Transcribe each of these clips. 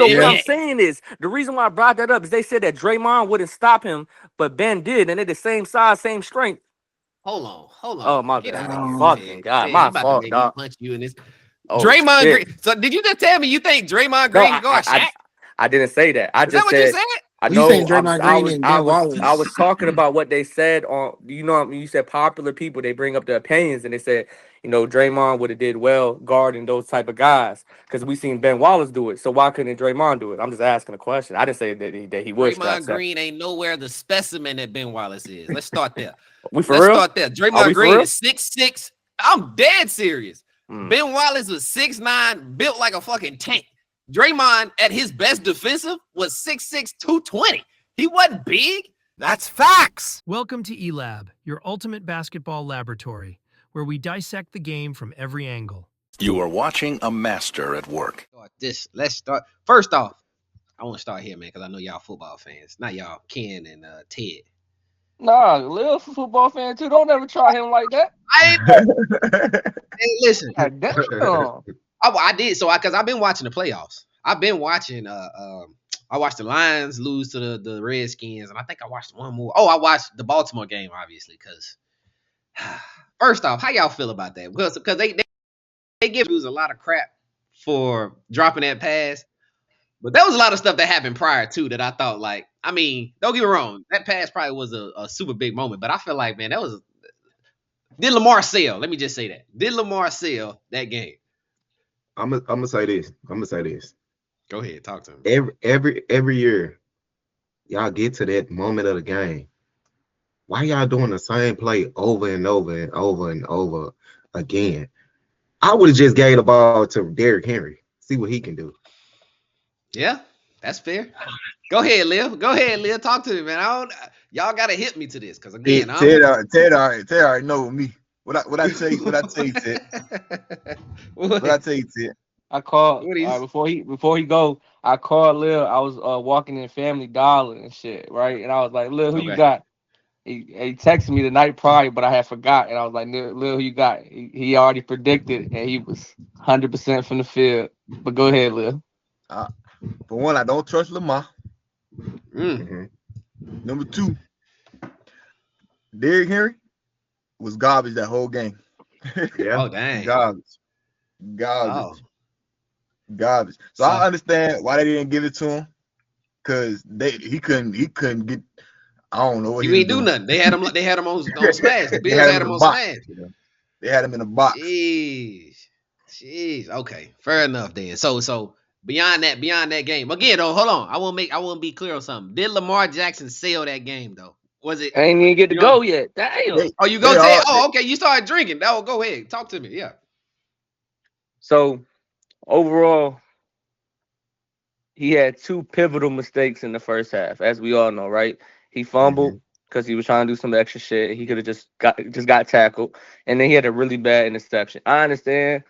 So what Yeah. I'm saying is the reason why I brought that up is they said that Draymond wouldn't stop him, but Ben did, and they're the same size, same strength. Hold on. Oh my Get out bad. of here, Fucking man. God, Man, he my about to fault, make me dog. punch you in this. Oh Draymond shit. Green. So did you just tell me you think Draymond No, Green can guard Shaq? I didn't say that. I Is that just what you said said? I You saying know Draymond Green and Ben I Wallace? was talking about what they said on you said popular people, they bring up their opinions and they said, Draymond would have did well guarding those type of guys because we seen Ben Wallace do it. So why couldn't Draymond do it? I'm just asking a question. I didn't say that he would stop Draymond that. Green ain't nowhere the specimen that Ben Wallace is. Let's start there. We for Let's real? start there. Are Draymond we for Green real? is 6'6". I'm dead serious. Mm. Ben Wallace was 6'9", built like a fucking tank. Draymond at his best defensive was 6'6", 220. He wasn't big. That's facts. Welcome to eLab, your ultimate basketball laboratory, where we dissect the game from every angle. You are watching a master at work. Let's start. First off, I want to start here, man, because I know y'all football fans. Not y'all, Ken and Ted. Nah, Lil's a football fan too. Don't ever try him like that. Hey, listen. God damn. I did so because I've been watching the playoffs. I've been watching. I watched the Lions lose to the Redskins, and I think I watched one more. Oh, I watched the Baltimore game, obviously, because first off, how y'all feel about that? Because they give us a lot of crap for dropping that pass, but there was a lot of stuff that happened prior to that I thought, like, I mean, don't get me wrong, that pass probably was a super big moment, but I feel like, man, did Lamar sell? Let me just say that. Did Lamar sell that game? I'm gonna say this. Go ahead, talk to him. Every year, y'all get to that moment of the game. Why y'all doing the same play over and over and over and over again? I would have just gave the ball to Derrick Henry. See what he can do. Yeah, that's fair. Go ahead, Liv. Talk to me, man. Y'all gotta hit me to this, because again, Ted already know me. What I tell you, Ted? What I tell you, Ted? I called before he go. I called Lil. I was walking in Family Dollar and shit, right? And I was like, Lil, who you got? He texted me the night prior, but I had forgot. And I was like, Lil, who you got? He already predicted, and he was 100% from the field. But go ahead, Lil. For one, I don't trust Lamar. Mm-hmm. Number two, Derrick Henry was garbage that whole game. Yeah. Oh, dang. Garbage. So I understand why they didn't give it to him, because he couldn't get. I don't know what he he ain't do nothing. They had him on smash. The Bills had him on box. smash. They had him in a box. Jeez. Okay, fair enough then. So beyond that game, again though, hold on. I want to be clear on something. Did Lamar Jackson sell that game though? Was it? I ain't even get to go yet. Damn. Oh, you go Ted? Oh, okay. You started drinking. Oh, go ahead. Talk to me. Yeah. So overall, he had two pivotal mistakes in the first half, as we all know, right? He fumbled because he was trying to do some extra shit. He could have just got tackled, and then he had a really bad interception. I understand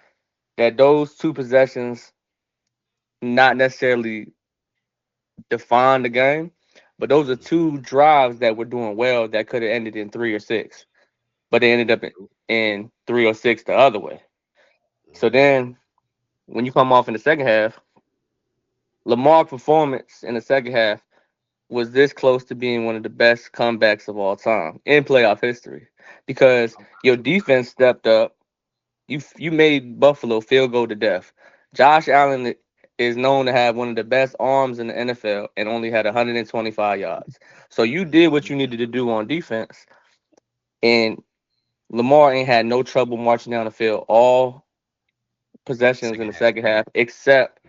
that those two possessions not necessarily define the game, but those are two drives that were doing well that could have ended in 3 or 6, but they ended up in 3 or 6 the other way. So then, when you come off in the second half, Lamar's performance in the second half was this close to being one of the best comebacks of all time in playoff history, because your defense stepped up. You made Buffalo field goal to death. Josh Allen is known to have one of the best arms in the NFL and only had 125 yards. So you did what you needed to do on defense, and Lamar ain't had no trouble marching down the field all possessions in the second half, except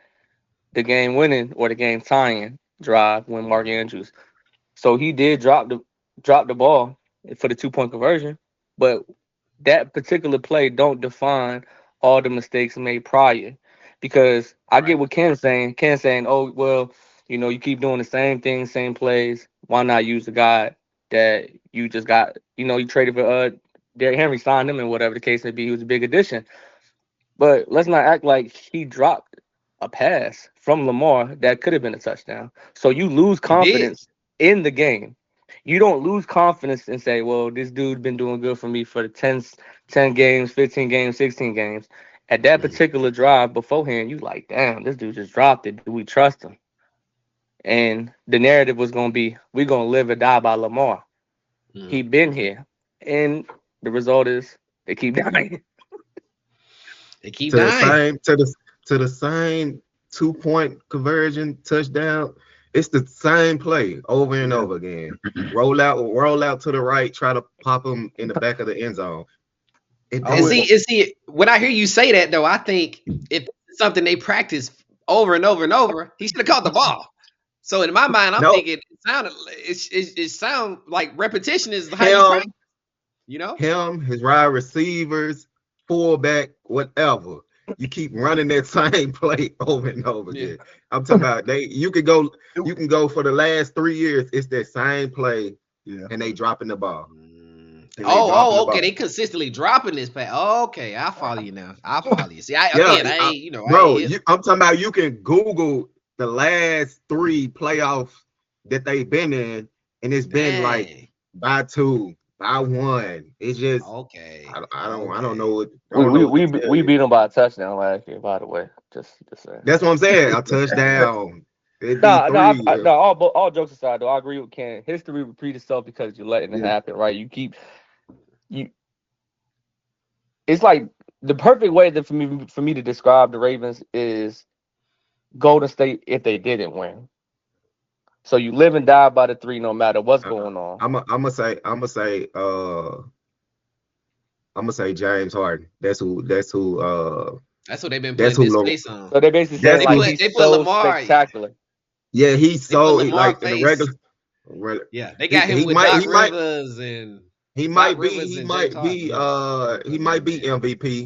the game winning or the game tying drive when Mark Andrews. So he did drop the ball for the 2-point conversion, but that particular play don't define all the mistakes made prior. Because I get what Ken's saying. Ken's saying, oh, well, you keep doing the same things, same plays. Why not use the guy that you just got, you traded for Derrick Henry, signed him, and whatever the case may be. He was a big addition. But let's not act like he dropped a pass from Lamar that could have been a touchdown. So you lose confidence in the game. You don't lose confidence and say, well, this dude been doing good for me for the 10 games, 15 games, 16 games. At that particular drive beforehand, you like, damn, this dude just dropped it. Do we trust him? And the narrative was gonna be, we're gonna live or die by Lamar. He been here, and the result is they keep dying. They keep to the dying. same to the same 2-point conversion touchdown. It's the same play over and over again. Roll out to the right, try to pop him in the back of the end zone. And see, when I hear you say that though, I think if it's something they practice over and over and over, he should have caught the ball. So in my mind, I'm thinking it sound like repetition is how you practice. You know, him, his wide receivers, fullback, whatever. You keep running that same play over and over again. I'm talking about you can go for the last 3 years, it's that same play, and they dropping the ball. Okay. They consistently dropping this pass. Okay, I follow you now. I follow you. See, I'm talking about you can Google the last 3 playoffs that they've been in, and it's been like by 2, by 1. It's just okay. I don't know what. We beat them by a touchdown last year, by the way. Just saying. That's what I'm saying. A touchdown. All jokes aside, though, I agree with Ken. History repeats itself because you're letting it happen, right? It's like the perfect way that for me to describe the Ravens is Golden State if they didn't win. So you live and die by the 3 no matter what's going on. I'm gonna say James Harden. That's who they've been putting this face on. So they basically say like he's so Lamar, spectacular. Yeah, he's so like in the regular. Yeah, they got him with Doc Rivers and he might be MVP.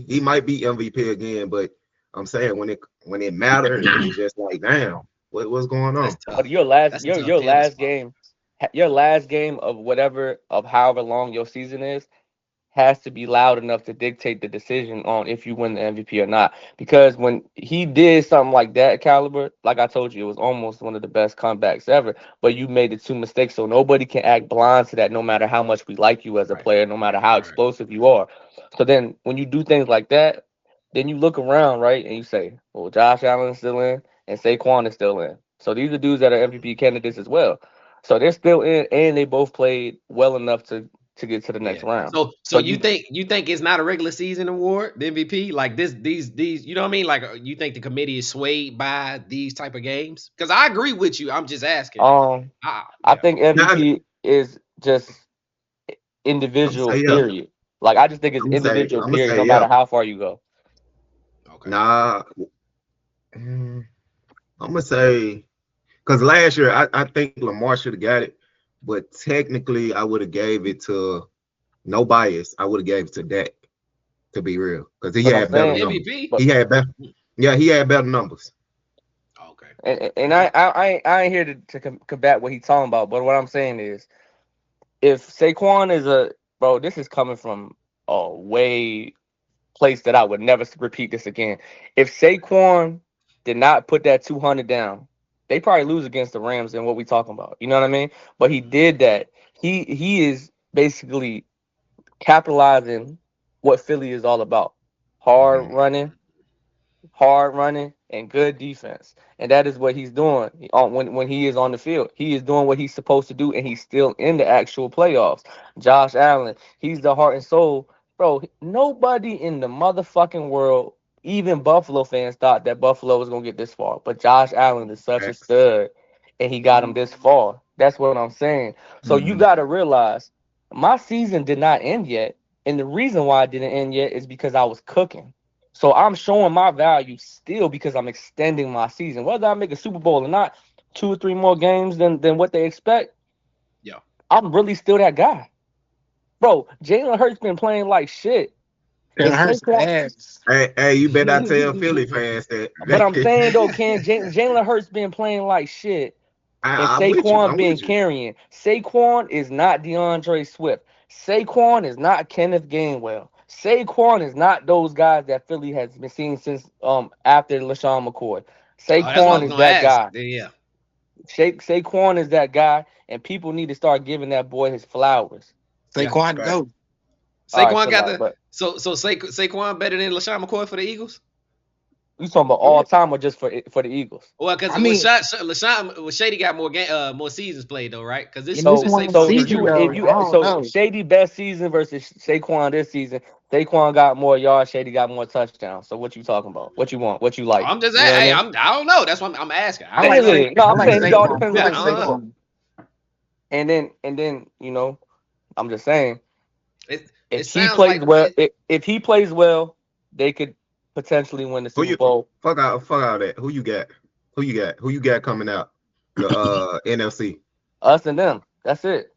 He might be MVP again, but I'm saying when it matters, it's just like, damn, what's going on? But your last game of however long your season is has to be loud enough to dictate the decision on if you win the MVP or not. Because when he did something like that caliber, like I told you, it was almost one of the best comebacks ever. But you made the 2 mistakes, so nobody can act blind to that, no matter how much we like you as a player, no matter how explosive you are. So then when you do things like that, then you look around, right, and you say, well, Josh Allen's still in and Saquon is still in. So these are dudes that are MVP candidates as well. So they're still in, and they both played well enough to get to the next round. So you think it's not a regular season award, the MVP? Like these, you know what I mean? Like you think the committee is swayed by these type of games? Because I agree with you. I'm just asking. I think MVP is just individual period. Like I just think it's individual period, no matter how far you go. Okay. Nah, I'm gonna say because last year I think Lamar should have got it. But technically, I would have gave it to no bias. I would have gave it to Dak, to be real, because he had better numbers. He had better, he had better numbers. Okay. And I ain't here to combat what he's talking about. But what I'm saying is, if Saquon is this is coming from a way place that I would never repeat this again. If Saquon did not put that 200 down, they probably lose against the Rams and what we talking about. You know what I mean? But he did that. He is basically capitalizing what Philly is all about. Hard running, and good defense. And that is what he's doing when he is on the field. He is doing what he's supposed to do, and he's still in the actual playoffs. Josh Allen, he's the heart and soul. Bro, nobody in the motherfucking world, even Buffalo fans, thought that Buffalo was going to get this far. But Josh Allen is such a stud, and he got him this far. That's what I'm saying. So you got to realize, my season did not end yet. And the reason why it didn't end yet is because I was cooking. So I'm showing my value still because I'm extending my season. Whether I make a Super Bowl or not, 2 or 3 more games than what they expect, I'm really still that guy. Bro, Jalen Hurts been playing like shit. Hey, you better not tell Philly fans that. But I'm saying though, Jalen Hurts been playing like shit, and Saquon been carrying. Saquon is not DeAndre Swift. Saquon is not Kenneth Gainwell. Saquon is not those guys that Philly has been seeing since after LaShawn McCoy. Saquon is that guy. Yeah. Saquon is that guy, and people need to start giving that boy his flowers. Saquon go. Saquon got the Saquon better than LaShawn McCoy for the Eagles? You talking about all time or just for the Eagles? Well, because LaShawn Shady got more seasons played though, right? Because this So Saquon. Shady best season versus Saquon this season. Saquon got more yards. Shady got more touchdowns. So what you talking about? What you want? What you like? I'm just you know hey, I mean? I don't know. That's what I'm asking. I'm saying it all depends on what you Saquon. And then I'm just saying if he sounds plays like well, if he plays well, they could potentially win the Super Bowl. Fuck out that. Who you got? Who you got coming out? The NFC. Us and them. That's it.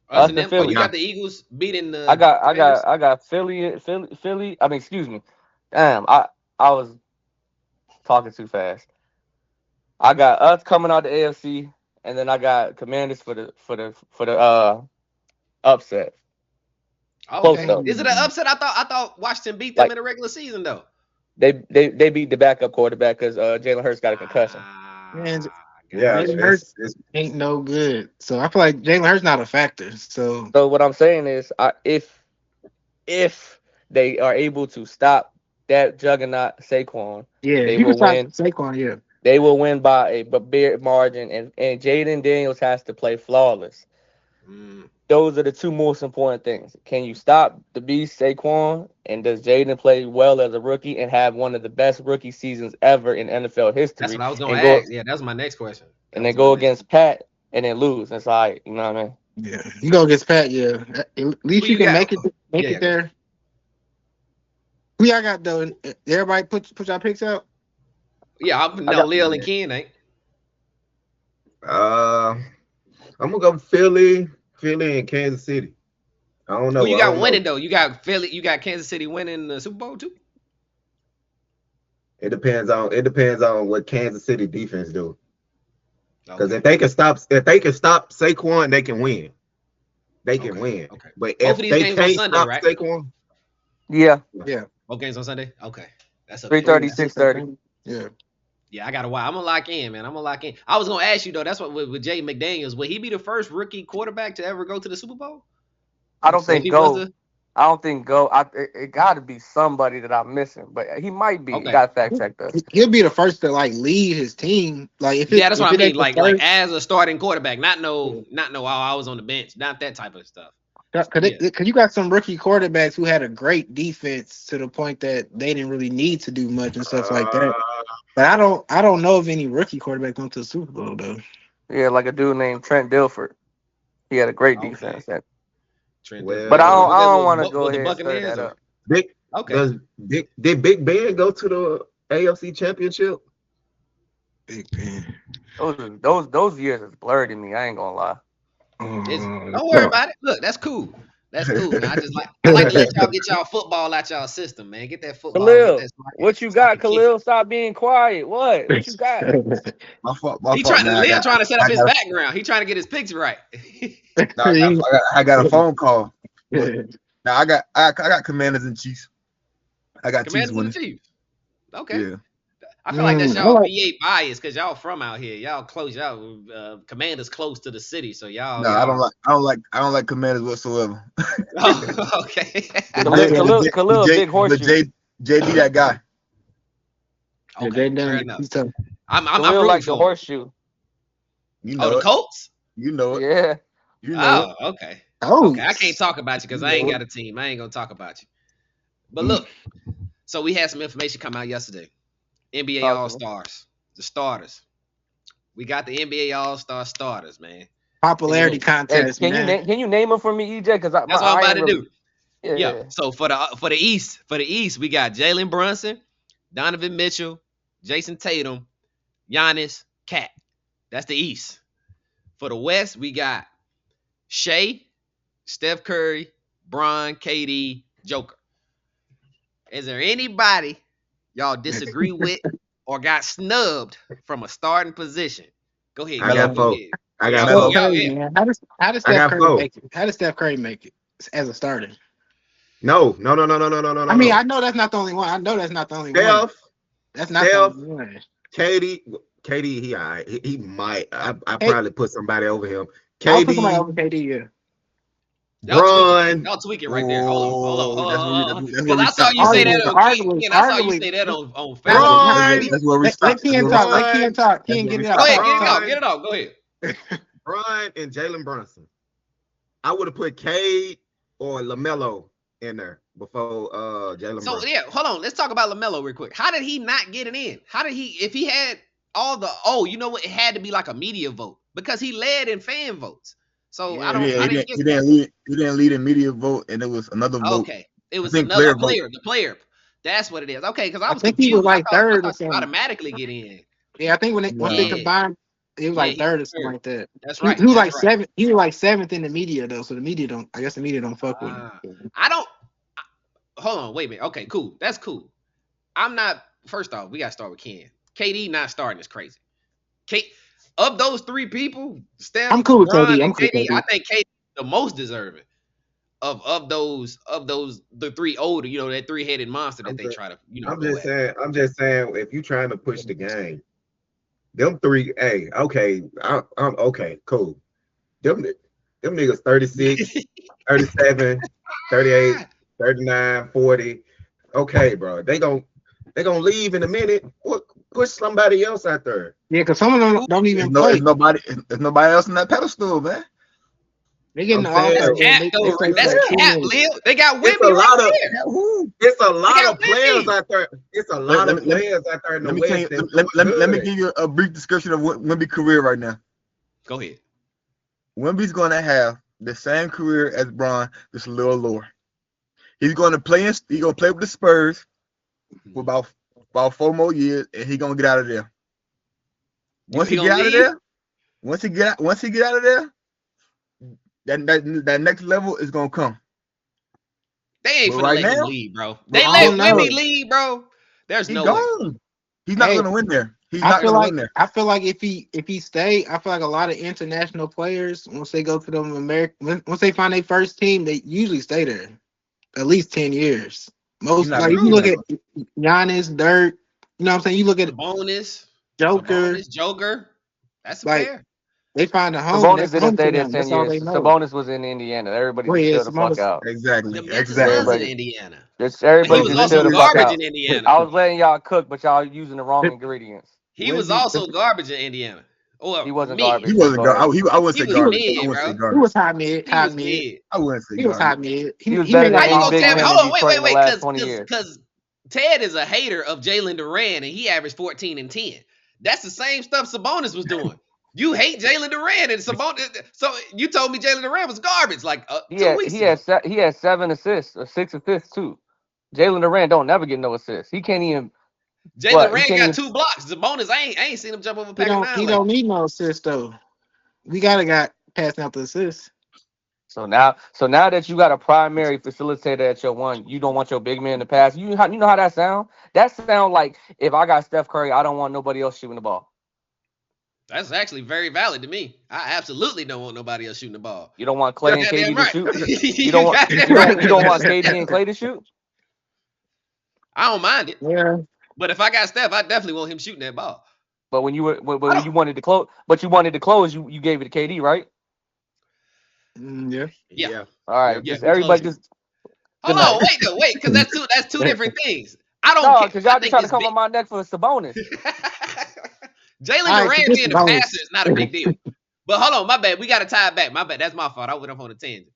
Us and them. Philly. You got the Eagles beating the. I got Philly. I mean, excuse me. Damn, I was talking too fast. I got us coming out the AFC, and then I got Commanders for the upset. Okay. Is it an upset? I thought Washington beat them in the regular season though. They beat the backup quarterback because Jalen Hurts got a concussion. Jalen Hurts ain't no good, so I feel like Jalen Hurts not a factor. So what I'm saying is, if they are able to stop that juggernaut Saquon, they will win. Saquon, they will win by a big margin, and Jaden Daniels has to play flawless. Those are the two most important things. Can you stop the beast Saquon, and does Jaden play well as a rookie and have one of the best rookie seasons ever in NFL history? That's what I was going to ask. Yeah, that's my next question. And then go against Pat and then lose. That's all right. You know what I mean? Yeah, you go against Pat. Yeah, at least you can make it there. Who y'all got though? Everybody put y'all picks out. Yeah, Lil and Ken ain't. I'm gonna go Philly and Kansas City. I don't know. Who you got winning though? You got Philly. You got Kansas City winning the Super Bowl too. It depends on what Kansas City defense do. Because if they can stop Saquon, they can win. They can win. Okay. But if they can't stop Saquon, yeah. Both games on Sunday. Okay, that's 3:30, 6:30. Yeah, I gotta watch. I'm gonna lock in, man. I was gonna ask you though. That's what with Jay McDaniels. Will he be the first rookie quarterback to ever go to the Super Bowl? I don't think go. It got to be somebody that I'm missing, but he might be. Okay. You got to fact check this. He'll be the first to lead his team. That's what I mean. Like as a starting quarterback, not I was on the bench, not that type of stuff. Because you got some rookie quarterbacks who had a great defense to the point that they didn't really need to do much and stuff like that. But I don't know of any rookie quarterback going to the Super Bowl though. Yeah, like a dude named Trent Dilfer. He had a great defense. But I don't want to go ahead and stir that up. Did Big Ben go to the AFC Championship? Big Ben. Those years is blurred to me. I ain't gonna lie. Don't worry about it. Look, that's cool. That's cool. Man. I like to let y'all get y'all football out y'all system, man. Get that football. Khalil, what you got, Khalil? Stop being quiet. What you got? My fault, trying to set up his background. He trying to get his picks right. I got a phone call. Now I got Commanders and Chiefs. I got Commanders Chiefs winning. And Chiefs. Okay. Yeah. I feel like that's y'all VA bias because y'all from out here. Y'all close. Y'all Commanders close to the city, so y'all. No, I don't like Commanders whatsoever. Oh, okay. Khalil, big horseshoe. JD that guy. Okay, fair enough. I'm Khalil like the horseshoe. You know the Colts. You know it. Yeah. You know it. Okay. Okay, I can't talk about you because I ain't got a team. I ain't gonna talk about you. But look, so we had some information come out yesterday. NBA All-Stars, the starters. We got the NBA All-Star starters, man. Popularity contest. Can you name them for me, EJ? Because that's what I'm about to do. Yeah. So for the East, we got Jalen Brunson, Donovan Mitchell, Jason Tatum, Giannis, Cat. That's the East. For the West, we got Shea, Steph Curry, Bron, KD, Joker. Is there anybody y'all disagree with or got snubbed from a starting position? Go ahead. I got four. How does Steph Curry make it as a starter? No. I mean, I know that's not the only one. That's not the only one. KD, he all right. He might. I probably put somebody over him. I'll put somebody over KD, yeah. Bron. Y'all tweaking right there. Hold on. That's where Because we I saw stop. you say that on Arguably, Ken. I saw you arguably. say that on Facebook. Bron. That's where we Let stop. Ken talk. Let Ken talk. Ken, get it Go out. ahead, get it Talk. out. Get it out. Go ahead. Bron and Jalen Brunson. I would have put Cade or LaMelo in there before Jalen So Brunson. yeah, hold on. Let's talk about LaMelo real quick. How did he not get it in? How did he? If he had all the you know what? It had to be like a media vote because he led in fan votes. So I didn't get that. He didn't lead in media vote, and it was another vote. Okay, it was I think another player player. The player. That's what it is. Okay, because I was think he confused. was like I third or thought you something. automatically get in. Yeah, I think once they Yeah. combined, it was like he third or was something third. like that. That's right. He was That's like right. seventh. He was like seventh in the media though, so the media don't. I guess the media don't fuck with him. Hold on. Wait a minute. Okay, cool. That's cool. I'm not. First off, we gotta start with Ken. KD not starting is crazy. Of those three people, Steph, I'm cool with Bron, KD. and I'm cool KD, with I KD. think KD the most deserving of those the three older, that 3-headed monster that they try to I'm go just at. saying. I'm just saying. If you trying to push the game, them three. Hey, okay. I'm okay. Cool. Them niggas 36, 37, 38, 39, 40. Okay, bro. They gonna leave in a minute. Push somebody else out there. Yeah, because some of them don't even play. There's nobody else on that pedestal, man. They getting I'm the saying- All-Star That's game. cap, They though. play That's for cap, 2 minutes. Lil. They got It's Wimby a lot right of there. it's a lot got of players Wimby. out there. It's a lot of players out there in the West. Let me give you a brief description of Wemby's career right now. Go ahead. Wemby's going to have the same career as Bron, just a little lower. He's going to play. He's going to play with the Spurs for about 4 more years, and he's going to get out of there. Once he get out of there, that next level is going to come. They ain't But finna right let him now- leave, bro. but They I let don't know. Wimby leave, bro. There's He's no way. gone. He's not going to win there. He's I not feel going to like win there. I feel like if he stay, I feel like a lot of international players once they go to them once they find their first team, they usually stay there at least 10 years. Most not like if gonna you do look that. at Giannis, Dirk, you know what I'm saying? You look at Joker, Joker. That's like fair. they find a home. Sabonis That's didn't home stay to there them. 10 That's all years. they know. Sabonis was in Indiana. Everybody Oh, just yeah, chill the fuck Sabonis- out. Exactly. The Memphis Exactly. was in Everybody- Indiana. Just But everybody he was just chill also the fuck garbage out. in Indiana. I was letting y'all cook, but y'all using the wrong ingredients. He was Wemby- also garbage in Indiana. Or He wasn't mid. garbage. He wasn't Go garbage. ahead. I wouldn't He say was garbage. mid, I wouldn't bro. say He garbage. was hot mid. He was mid. I wouldn't say He was garbage. hot mid. He was He better made than How like you any gonna Big tell me? Man in Hold on, Detroit in the wait, last 20 years. because Ted is a hater of Jalen Duran and he averaged 14 and 10. That's the same stuff Sabonis was doing. You hate Jalen Duran and Sabonis. So you told me Jalen Duran was garbage like 2 weeks ago. He had 7 assists or 6 assists too. Jalen Durant don't never get no assists. He can't even. Jalen He Duran can't got even, 2 blocks. Sabonis, I ain't seen him jump over a He pack of 9 he like don't need no assist though. We got passing out the assists. So now that you got a primary facilitator at your one, you don't want your big man to pass. You know how that sound? That sound like if I got Steph Curry, I don't want nobody else shooting the ball. That's actually very valid to me. I absolutely don't want nobody else shooting the ball. You don't want Clay and Goddamn KD right. to shoot. You You don't want goddamn right. you don't want KD and Clay to shoot. I don't mind it. Yeah. But if I got Steph, I definitely want him shooting that ball. But when you wanted to close, you gave it to KD, right? Yeah. Yeah. All right, Yeah, just we everybody closed. just. Hold Good on, night. wait, because that's two different things. I don't No, care. because I y'all just think trying to it's come big. on my neck for Sabonis. Jalen All right, Duran forget being the a bonus. passer is not a big deal. But hold on, my bad. We got to tie it back. My bad. That's my fault. I went off on a tangent.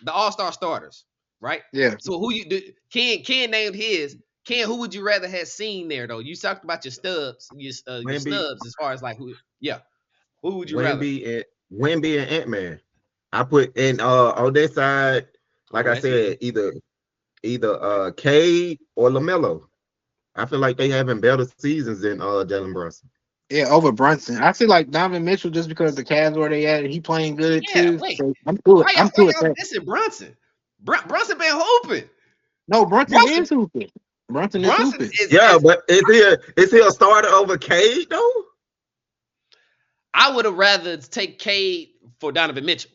The All-Star starters, right? Yeah. So who you do? Ken named his. Ken, who would you rather have seen there though? You talked about your stubs, your snubs as far as like who? Yeah, who would you rather? Wemby and Ant-Man. I put in on this side, like I said, either Cade or LaMelo. I feel like they having better seasons than Jalen Brunson. Yeah, over Brunson. I feel like Donovan Mitchell just because the Cavs where they at, he playing good Yeah, too. wait. So I'm cool. Why I'm cool with y'all that. dissing Brunson? Brunson been hooping. No, Brunson is hooping. Brunson is hooping. But is he a starter over Cade though? I would have rather take Cade for Donovan Mitchell.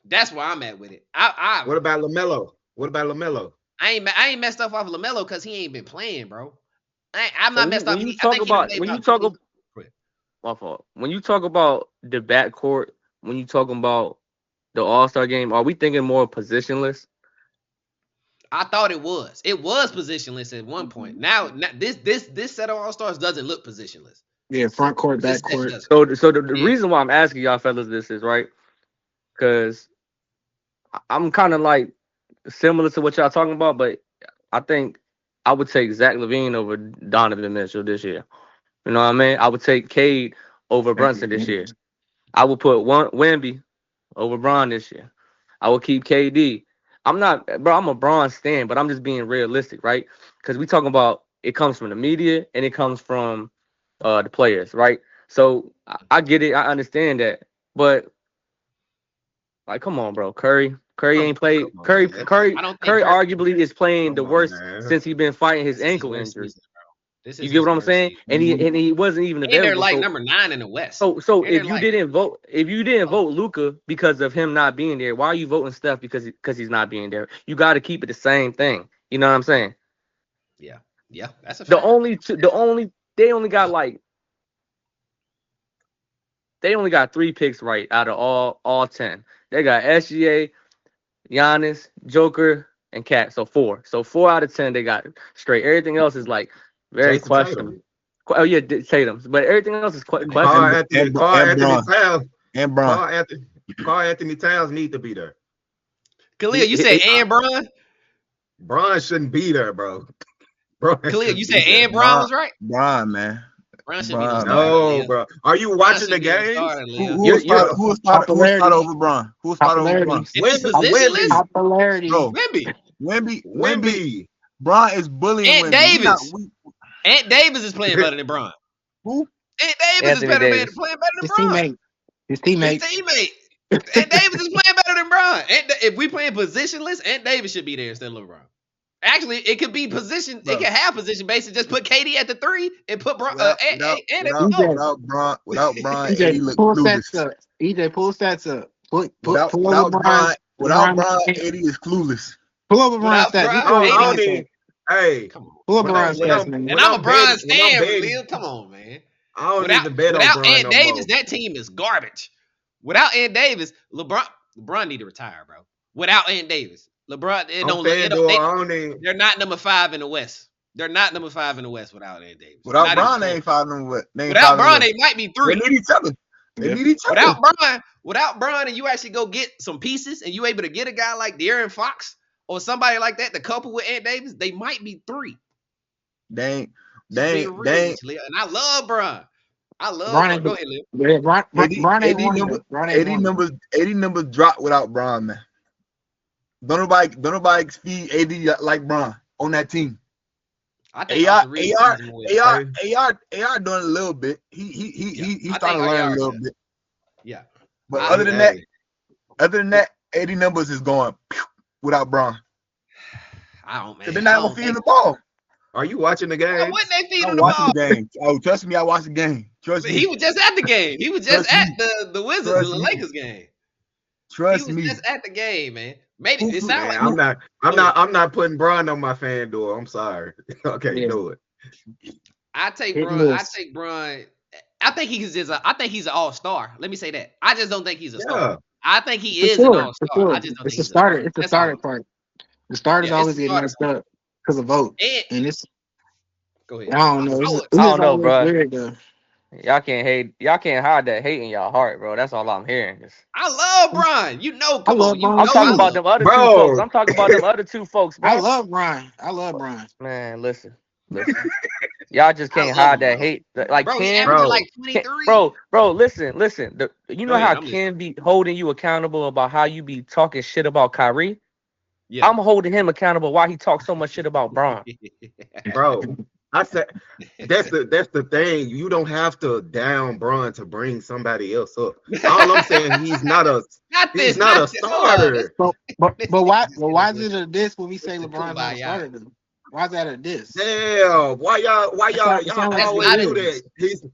That's where I'm at with it. What about LaMelo? I ain't messed up off of LaMelo because he ain't been playing, bro. I'm not messed up. When you talk about my fault. When you talk about the backcourt, when you talking about the All-Star game, are we thinking more positionless? I thought it was. It was positionless at one point. Now this set of All-Stars doesn't look positionless. Yeah, front court, This back set court. doesn't. So the Yeah. reason why I'm asking y'all fellas this is right, because I'm kind of like similar to what y'all talking about, but I think I would take Zach LaVine over Donovan Mitchell this year. You know what I mean? I would take Cade over Brunson this year. I would put Wemby over Bron this year. I will keep KD. I'm a Bron stan, but I'm just being realistic, right? Because we talking about it comes from the media and it comes from the players, right? So I get it, I understand that, but like, come on, bro, Curry ain't played. Curry I don't think Curry arguably is playing the Come on, worst man. since he's been fighting his This is ankle worst injury. season, bro. This You is get his what I'm worst saying? season. And he wasn't even And they're available. like So number 9 in the West. so And if they're you like- didn't vote Luka because of him not being there, why are you voting Steph because he's not being there? You got to keep it the same thing. You know what I'm saying? Yeah, that's a The fact. only two, they only got 3 picks right out of all 10. They got SGA, Giannis, Joker, and Cat. So 4. So 4 out of 10 they got straight. Everything else is like very Jason questionable. Tatum. Oh yeah, Tatum's, but everything else is Carl questionable. Anthony Bron. Towns. And Bron. Carl Anthony Towns need to be there. Khalil, you said and Bron? Bron shouldn't be there, bro. Bron Khalil, shouldn't you be said there. and Bron was right? Bron, man. Bron should be no Bron. starter. No, Khalil. bro. Are you Bron watching the should be no games? starter, Khalil. Who was started over Bron? Who was started over Popularity. Bron? If it's Wemby. positionless, Popularity. Bro, Wemby. Wemby. Bron is bullying Ant Wemby. Davis. Ant Davis is playing better than Bron. Who? Ant Davis Anthony is Davis. playing better than His Bron. teammate. His teammate. His teammate. Ant Davis is playing better than Bron. If we playing positionless, Ant Davis should be there instead of LeBron. Actually, it could be position. Bro. It could have position basis. Just put KD at the 3 and put Bron Without and at the 4. Without Bron, EJ, Eddie look pull clueless. stats up. EJ, pull stats up. Without Pull over Bron. Bron, Eddie is clueless. Pull over Bron Without stats. Bron, You pull Eddie Bron is- stats. Hey, Come on. Pull up When Bron I'm- when stats, I'm- man. And when I'm a I'm Bron betting- when I'm stan, betting- Khalil. Come on, man. I don't Without even bet on Ant Bron no Davis, more. that team is garbage. Without Ant Davis, LeBron need to retire, bro. Without Ant Davis, LeBron, it I'm don't look. FanDuel, I don't even. They're not number 5 in the West. They're not number 5 in the West without Ant Davis. Without Not Bron, even they close. ain't fighting with. Without Bron, they might be They 3. need each other. They Yeah. need each other. Without Bron, and you actually go get some pieces, and you able to get a guy like De'Aaron Fox or somebody like that to couple with Ant Davis, they might be 3. They ain't. And I love Bron. I love Bron Bron. ain't- Go ahead, Lil. Yeah, Bron ain't one of them. Bron ain't 80 one. numbers drop without Bron, man. Don't nobody feed AD like Bron on that team. I think AR Austin Reeves is more AR doing a little bit. He's I starting to think learn AR a little is- bit. Yeah. But I- other than that, 80 numbers is going without Bron. I don't, man. They're not gonna feed him the ball. Are you watching the Why game? wouldn't they feed I'm him the ball? watching the game. Oh, trust me, I watched the game. Trust He me. was just at the game. He was just Trust at me. the Wizards Trust and the me. Lakers game. Trust He was me. just at the game, man. Maybe Who- it sounds Man, like I'm not putting Bron on my FanDuel. I'm sorry. Okay, Yeah. do it. I take Hit Bron. and I miss. take Bron. I think he's an all-star. Let me say that. I just don't think he's a Yeah. star. I think he For is sure, an all-star. for sure. I just don't It's think the he's starter. a star. It's the That's starter all. part. The starters Yeah, it's always the get starter messed up because of votes. And And it's go I ahead. don't know. I It's would- just I don't know, always bruh. weird though. Y'all can't hate. Y'all can't hide that hate in y'all heart, bro. That's all I'm hearing. I love Bron. You know, come love on. You Bron. know I'm talking I about love- them other Bro. two folks. I'm talking about them other two folks, bro. I love Brian. Man, listen. Y'all just I can't love hide him, that bro. hate. Like Bro, he Ken, averaging Bro. like 23. bro, listen. You know Go ahead, how I'm Ken be holding you accountable about how you be talking shit about Kyrie? Yeah. I'm holding him accountable why he talks so much shit about Braun. Bro, I said that's the thing. You don't have to down Bron to bring somebody else up. All I'm saying, he's not a Hold on. starter. But why is it a diss when we say It's a LeBron's not a kumbaya. starter? Though? Why is that a diss? Damn, why y'all That's not always what do it that?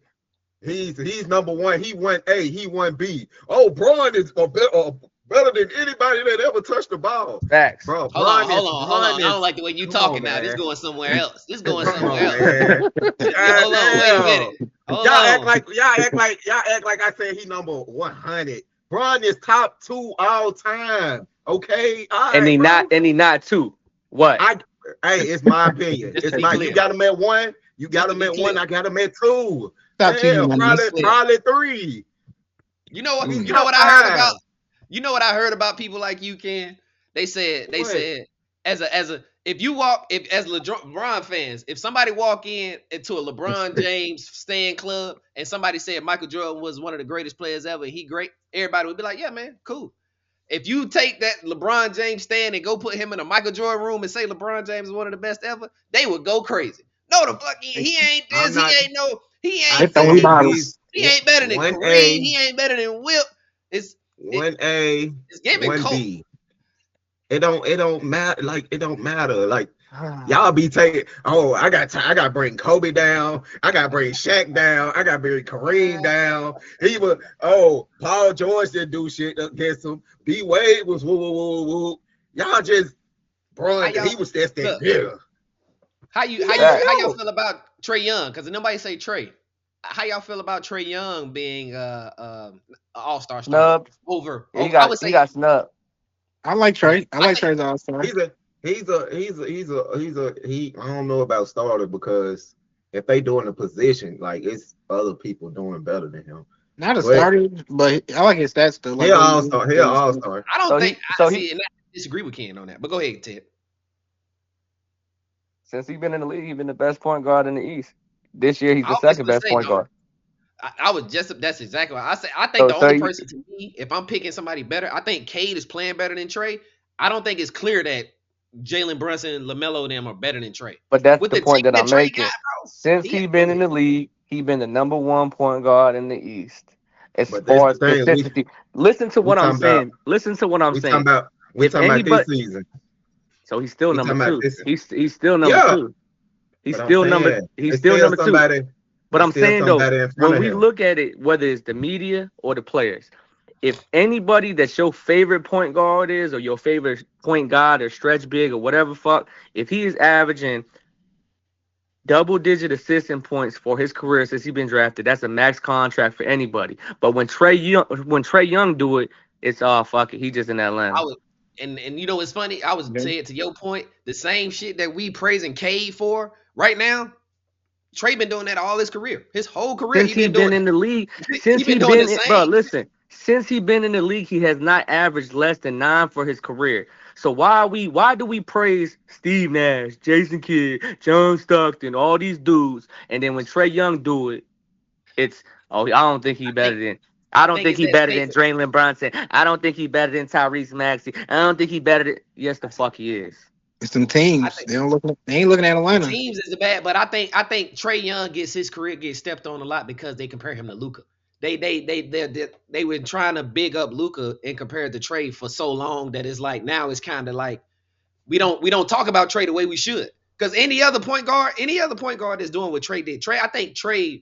He's number one. He won A. He won B. Oh, Bron is better than anybody that ever touched the ball. Facts. Bro, Hold on. I don't like the way you Come talking on, now. This man. going somewhere else. This going Come somewhere on, else. man. Hold on, wait a minute. Hold Y'all on. act like I said he number 100 Bron is top 2 all time. Okay, all And right, he bro. not two. What? Hey, it's my opinion. Just to It's be my. clear. You got him at 1. You Just got to him be at clear. 1. I got him at 2. Stop to Yeah, you, probably 3. You know what? He's You know top what I heard 5. about? You know what I heard about people like you, Ken? They said What? as a if you walk if as LeBron fans, if somebody walk into a LeBron James stand club and somebody said Michael Jordan was one of the greatest players ever, he great, everybody would be like, yeah, man, cool. If you take that LeBron James stand and go put him in a Michael Jordan room and say LeBron James is one of the best ever, they would go crazy. No, the fuck he ain't I'm this. not. He I ain't throwing said bottles. he ain't better than Kareem. 1A, He ain't better than Whip. It's 1A, it's giving Colt. 1B. It don't matter. Like it don't matter. Like y'all be taking. Oh, I got to bring Kobe down. I got to bring Shaq down. I got to bring Kareem down. He was. Oh, Paul George didn't do shit against him. B Wade was woo woo woo woo. Y'all just, bro. He was just that nigga. How y'all feel about Trae Young? Because nobody say Trae. How y'all feel about Trae Young being all-star Snubbed. over? He I would say got snubbed. I like Trey. I like Trey's all-star. He. I don't know about starter because if they doing a position, like it's other people doing better than him. Not a starter, but I like his stats though. Like He all-star. He all-star. I don't So think he- so I he- see, and I disagree with Ken on that. But go ahead, Ted. Since he's been in the league, he's been the best point guard in the East. This year, he's I the was second gonna best say, point guard. I was just that's exactly what I say. I think the So only you- person to me, if I'm picking somebody better, I think Cade is playing better than Trae. I don't think it's clear that Jalen Brunson, LaMelo, and them are better than Trae. But that's With the the point team that I'm that Trae making. got, bro, Since he he's been in the league, he's been the number one point guard in the East. As But far that's as the thing, consistency, listen to what I'm talking about- saying. Listen to what I'm We saying. talking about this season. So he's still we number talking about two. this- He's still number Yeah. two. He's But I'm still saying, number. He's it's still number two. somebody, But I'm still saying though, somebody in front when of we him. look at it, whether it's the media or the players, if anybody that's your favorite point guard is, or your favorite point guard or stretch big or whatever fuck, if he is averaging double-digit assists and points for his career since he's been drafted, that's a max contract for anybody. But when Trae Young do it, it's fuck it, he just in Atlanta. I was, and you know what's funny? I was saying to your point, the same shit that we praising Cade for right now. Trae been doing that all his career, his whole career. Since he's been in the league, since been he's doing been the in, same. bro, listen. Since he's been in the league, he has not averaged less than 9 for his career. So why do we praise Steve Nash, Jason Kidd, John Stockton, all these dudes, and then when Trae Young do it, it's I don't think he better than. I don't think he better than Jalen Brunson. I don't think he better than Tyrese Maxey. I don't think he better than. Yes, the fuck he is. It's some teams. They ain't looking at Atlanta. Teams is bad, but I think Trae Young his career gets stepped on a lot because they compare him to Luka. They were trying to big up Luka and compare it to Trae for so long that it's like now it's kind of like we don't talk about Trae the way we should. Because any other point guard that's doing what Trae did. I think Trae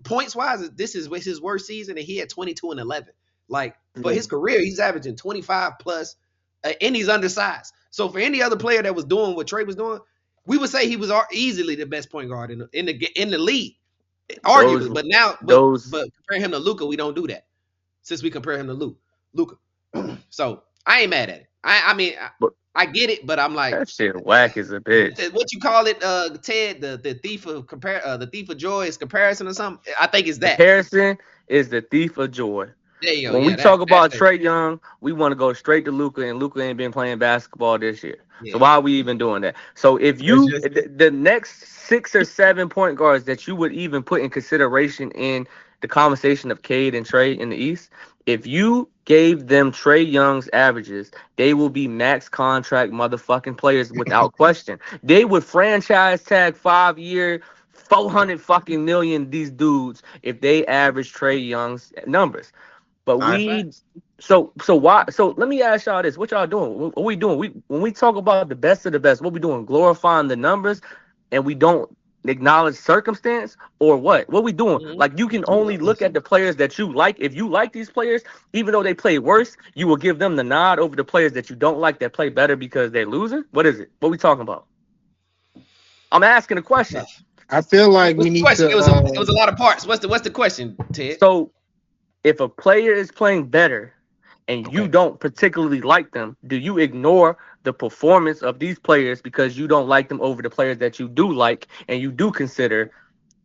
points wise, this is his worst season, and he had 22 and 11. Like for his career, he's averaging 25 plus, and he's undersized. So for any other player that was doing what Trae was doing, we would say he was easily the best point guard in the league, arguably. But compare him to Luka, we don't do that. Since we compare him to Luka, so I ain't mad at it. I mean, I get it, but I'm like that shit whack as a bitch. What you call it, Ted? The thief of the thief of joy is comparison or something. I think it's that. Comparison is the thief of joy. There you go. When we talk about Trae Young, we want to go straight to Luka, and Luka ain't been playing basketball this year. Yeah. So why are we even doing that? So if you the next 6 or 7 point guards that you would even put in consideration in the conversation of Cade and Trae in the East, if you gave them Trae Young's averages, they will be max contract motherfucking players without question. They would franchise tag 5-year, 400 fucking million these dudes if they average Trae Young's numbers. But so why? So let me ask y'all this: what y'all doing? What we doing? When we talk about the best of the best, what we doing? Glorifying the numbers, and we don't acknowledge circumstance, or what? What we doing? Mm-hmm. Like you can only look at the players that you like. If you like these players, even though they play worse, you will give them the nod over the players that you don't like that play better because they're losing. What is it? What we talking about? I'm asking a question. I feel like we need to. It was a lot of parts. What's the question, Ted? So if a player is playing better and you don't particularly like them, do you ignore the performance of these players because you don't like them over the players that you do like and you do consider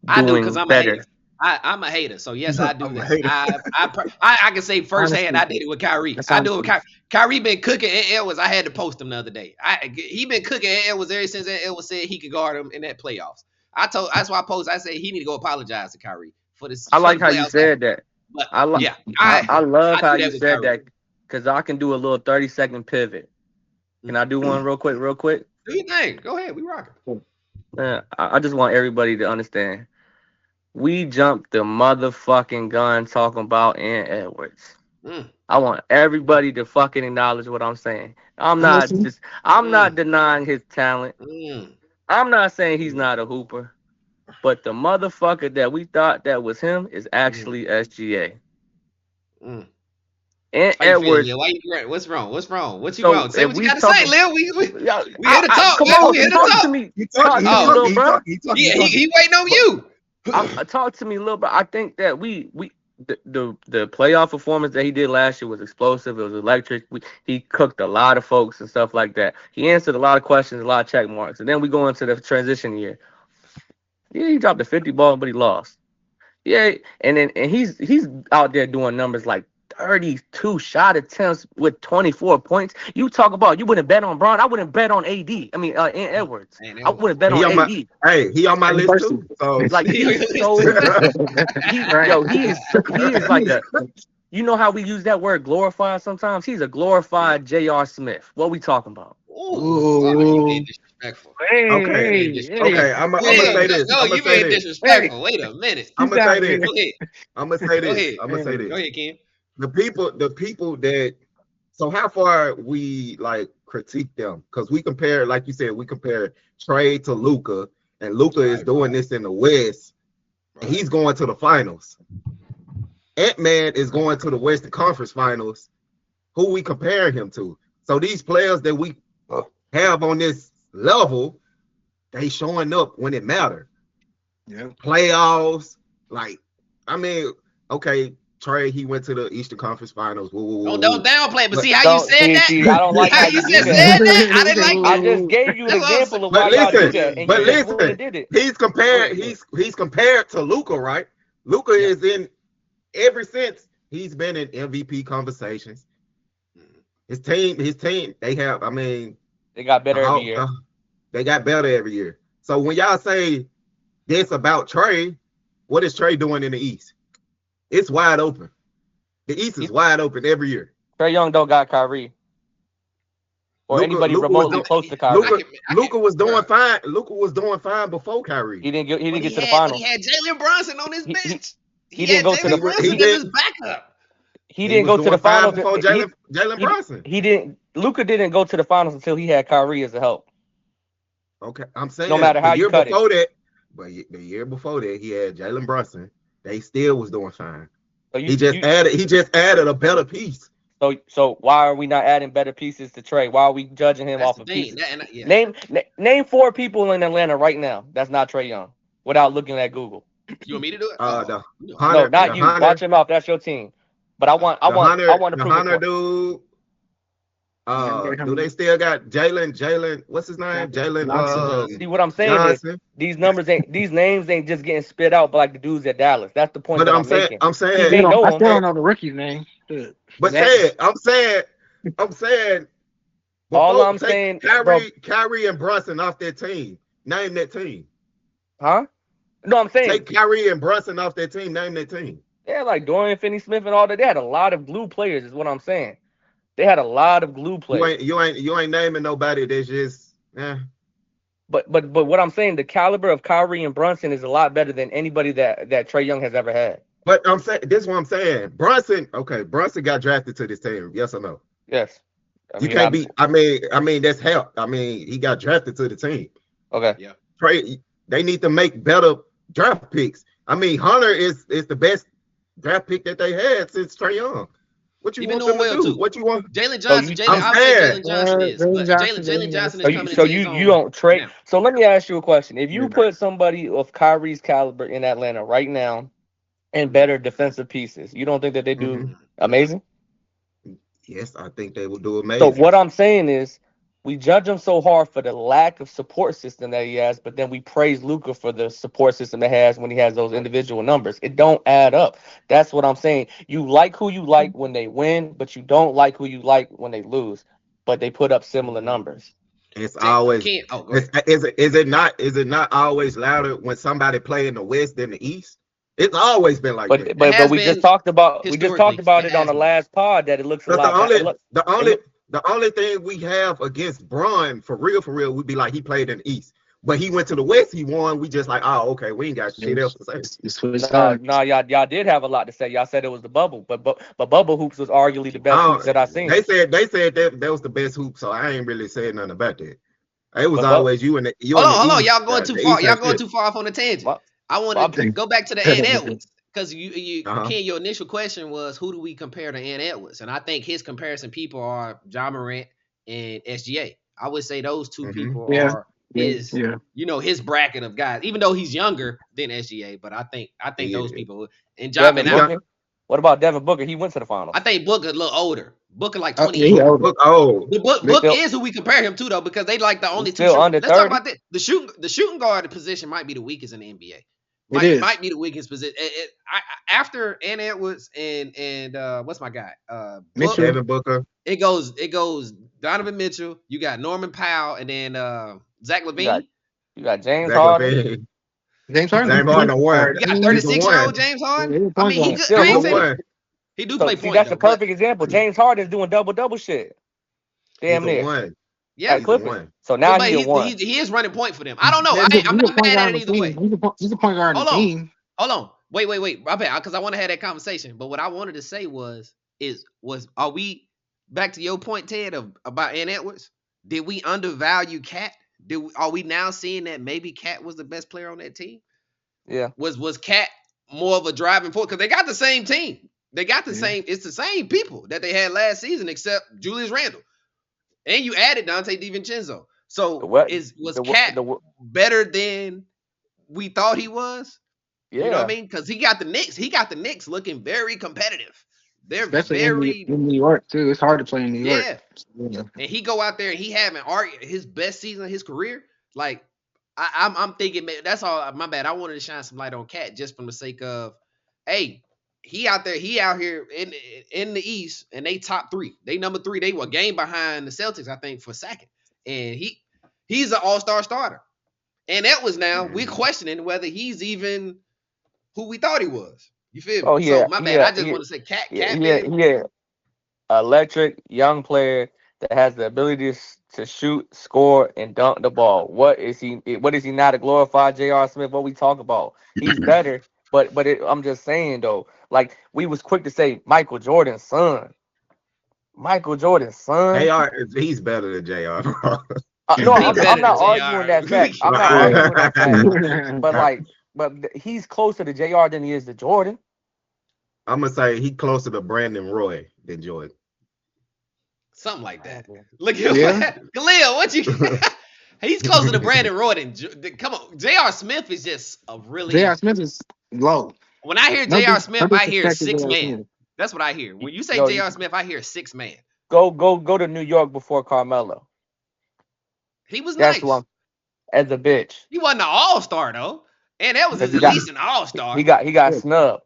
I do because doing I'm a better? hater. I'm a hater, so yes, I do I'm a that. hater. I can say firsthand I Honestly, did it with Kyrie. that's I do it with honestly. Kyrie been cooking Ant Edwards. I had to post him the other day. He been cooking Ant Edwards ever since Ant Edwards said he could guard him in that playoffs. That's why I posted. I said he need to go apologize to Kyrie for I the like how you playoffs. said that. But I like. yeah, I love I how do you that with said Kyrie. that because I can do a little 30-second pivot. Can I do one real quick? Do your thing. Go ahead. We rocking. I just want everybody to understand. We jumped the motherfucking gun talking about Ant Edwards. Mm. I want everybody to fucking acknowledge what I'm saying. I'm not denying his talent. Mm. I'm not saying he's not a hooper. But the motherfucker that we thought that was him is actually SGA. Mm. Ant How you feeling, Edwards. Lil? Why you what's wrong? What's wrong? What you So want? Say if what you we got to talk- say, Lil. We Yeah, here to talk, come man. on, We here to talk talk. to me. He Talk talking, to me, little bro. Yeah, he waiting on you. Talk to me, little bro. I think that the playoff performance that he did last year was explosive. It was electric. He cooked a lot of folks and stuff like that. He answered a lot of questions, a lot of check marks. And then we go into the transition year. Yeah, he dropped a 50 ball, but he lost. Yeah, and he's out there doing numbers like 32 shot attempts with 24 points. You talk about you wouldn't bet on Braun. I wouldn't bet on AD. I mean, Ant Edwards. I wouldn't bet on AD. He on my list too. So Like he's so he is like a. You know how we use that word glorified sometimes? He's a glorified J.R. Smith. What we talking about? You being disrespectful. okay. I'm gonna say this. No, you being disrespectful. Wait a minute. I'm gonna say this. Go ahead. I'm gonna say Go ahead. this. I'm gonna say this. Go ahead, Ken. The people that. So how far we like critique them? Because we compare, like you said, we compare Trey to Luka, and Luka is doing this in the West, and he's going to the finals. Ant-Man is going to the Western Conference Finals. Who we compare him to? So these players that we have on this level, they showing up when it matters. Yeah. Playoffs, like, I mean, okay, Trey, he went to the Eastern Conference Finals. Don't downplay it, but see how you said that? I don't like how you said that. that. I didn't like that. I just gave you an example of why But y'all do listen, that, and but you just listen, went and did it. he's compared. He's compared to Luka, right? Luka is in ever since he's been in MVP conversations. His team, they have. I mean, they got better every year. They got better every year. So when y'all say this about Trey, what is Trey doing in the East? It's wide open. The East is wide open every year. Trey Young don't got Kyrie. Or anybody remotely close to Kyrie. Luka was doing fine. Luka was doing fine before Kyrie. He didn't get to the finals. He had Jalen Brunson on his bench. He didn't go to the Brunson as his backup. He didn't go to the finals before Jalen Brunson. He didn't. Luka didn't go to the finals until he had Kyrie as a help. Okay, I'm saying no matter how you cut it. But the year before that, he had Jalen Brunson. They still was doing fine. So he just added a better piece. So why are we not adding better pieces to Trey? Why are we judging him off of pieces? Name 4 people in Atlanta right now that's not Trey Young without looking at Google. You want me to do it? No, not you. Watch him out. That's your team. But I want to prove Hunter dude. Do they still got Jalen? What's his name? Jalen. See what I'm saying Johnson. Is these names ain't just getting spit out like the dudes at Dallas. That's the point. But I'm saying, I still don't know the rookie's name. But I'm saying. All I'm saying, Kyrie and Brunson off their team. Name that team. Huh? No, I'm saying take Kyrie and Brunson off their team. Name that team. Yeah, like Dorian Finney-Smith and all that. They had a lot of glue players. Is what I'm saying. They had a lot of glue players. You ain't naming nobody that's just. But what I'm saying, the caliber of Kyrie and Brunson is a lot better than anybody that Trey Young has ever had. But I'm saying this is what I'm saying. Brunson got drafted to this team. Yes or no? Yes. You can't be. I mean that's help. I mean he got drafted to the team. Okay. Yeah. Trey, they need to make better draft picks. I mean Hunter is the best draft pick that they had since Trey Young. What you want them to do? What you want? Jalen Johnson. Jalen Johnson is. Jalen Johnson is coming. So you don't trade. Yeah. So let me ask you a question. If you put somebody of Kyrie's caliber in Atlanta right now, and better defensive pieces. You don't think that they do amazing? Yes, I think they will do So amazing. what I'm saying is, we judge him so hard for the lack of support system that he has, but then we praise Luka for the support system that he has when he has those individual numbers. It don't add up. That's what I'm saying. You like who you like when they win, but you don't like who you like when they lose. But they put up similar numbers. It's always is it not always louder when somebody play in the West than the East? It's always been like that. But we just talked about it on the last pod that it looks a lot better. The only thing we have against Bron for real would be like he played in the East. But he went to the West, he won. We just like, oh, okay, we ain't got shit else to say. No, y'all did have a lot to say. Y'all said it was the bubble, but bubble hoops was arguably the best hoops that I seen. They said that was the best hoop, so I ain't really saying nothing about that. It was always you and the hold on, y'all going too far. Y'all going too far off on the tangent. I want to go back to the Ant Edwards because Ken, your initial question was who do we compare to Ant Edwards, and I think his comparison people are John Morant and SGA. I would say those two people are his bracket of guys, even though he's younger than SGA. But I think those people and John Booker. What about Devin Booker? He went to the finals. I think Booker a little older. Booker like 28. Book is who we compare him to though, because they like the only two. Let's talk about that. The shooting guard position might be the weakest in the NBA. Might be the weakest position. After Ant Edwards and what's my guy? Devin Booker. It goes Donovan Mitchell. You got Norman Powell, and then Zach LaVine. You got James Harden. James Harden. You got 36-year-old James Harden. I mean, he do play point. That's the perfect example. James Harden is doing double ship. Damn near. Yeah, Clippers. So now he is running point for them. I don't know. I'm not mad at it either way. He's a point guard on the team. Hold on. Wait. Because I want to have that conversation. But what I wanted to say was are we back to your point, Ted, about Ant Edwards? Did we undervalue Cat? Are we now seeing that maybe Cat was the best player on that team? Yeah. Was Cat more of a driving force? Because they got the same team. They got the same. It's the same people that they had last season, except Julius Randle. And you added Dante DiVincenzo. So was Cat better than we thought he was? Yeah. You know what I mean? Because he got the Knicks. He got the Knicks looking very competitive. They're especially in New York too. It's hard to play in New York. Yeah. And he go out there and he having his best season of his career. Like I'm thinking, man, that's all. My bad. I wanted to shine some light on Cat just from the sake of, hey, he out here in the East, and they top 3. They number 3. They were a game behind the Celtics, I think, for second. And he's an all-star starter. And that was now we're questioning whether he's even who we thought he was. You feel me? Oh, yeah. So my bad. I just want to say Cat. Yeah. Electric young player that has the ability to shoot, score, and dunk the ball. What is he not, a glorified J.R. Smith? What we talk about? He's better. But I'm just saying though, like we was quick to say Michael Jordan's son. JR, he's better than JR. No, I'm not arguing that fact. I'm not arguing that fact. But he's closer to JR than he is to Jordan. I'm gonna say he's closer to Brandon Roy than Jordan. Something like that. Look at Khalil, what you he's closer to Brandon Roy than come on. J.R. Smith is just a really J.R. Smith is low. When I hear J.R. Smith, I hear 6 man. That's what I hear. When you say J.R. Smith, I hear 6 man. Go to New York before Carmelo. He was nice. As a bitch. He wasn't an all-star though. And that was at least an all-star. He got snubbed.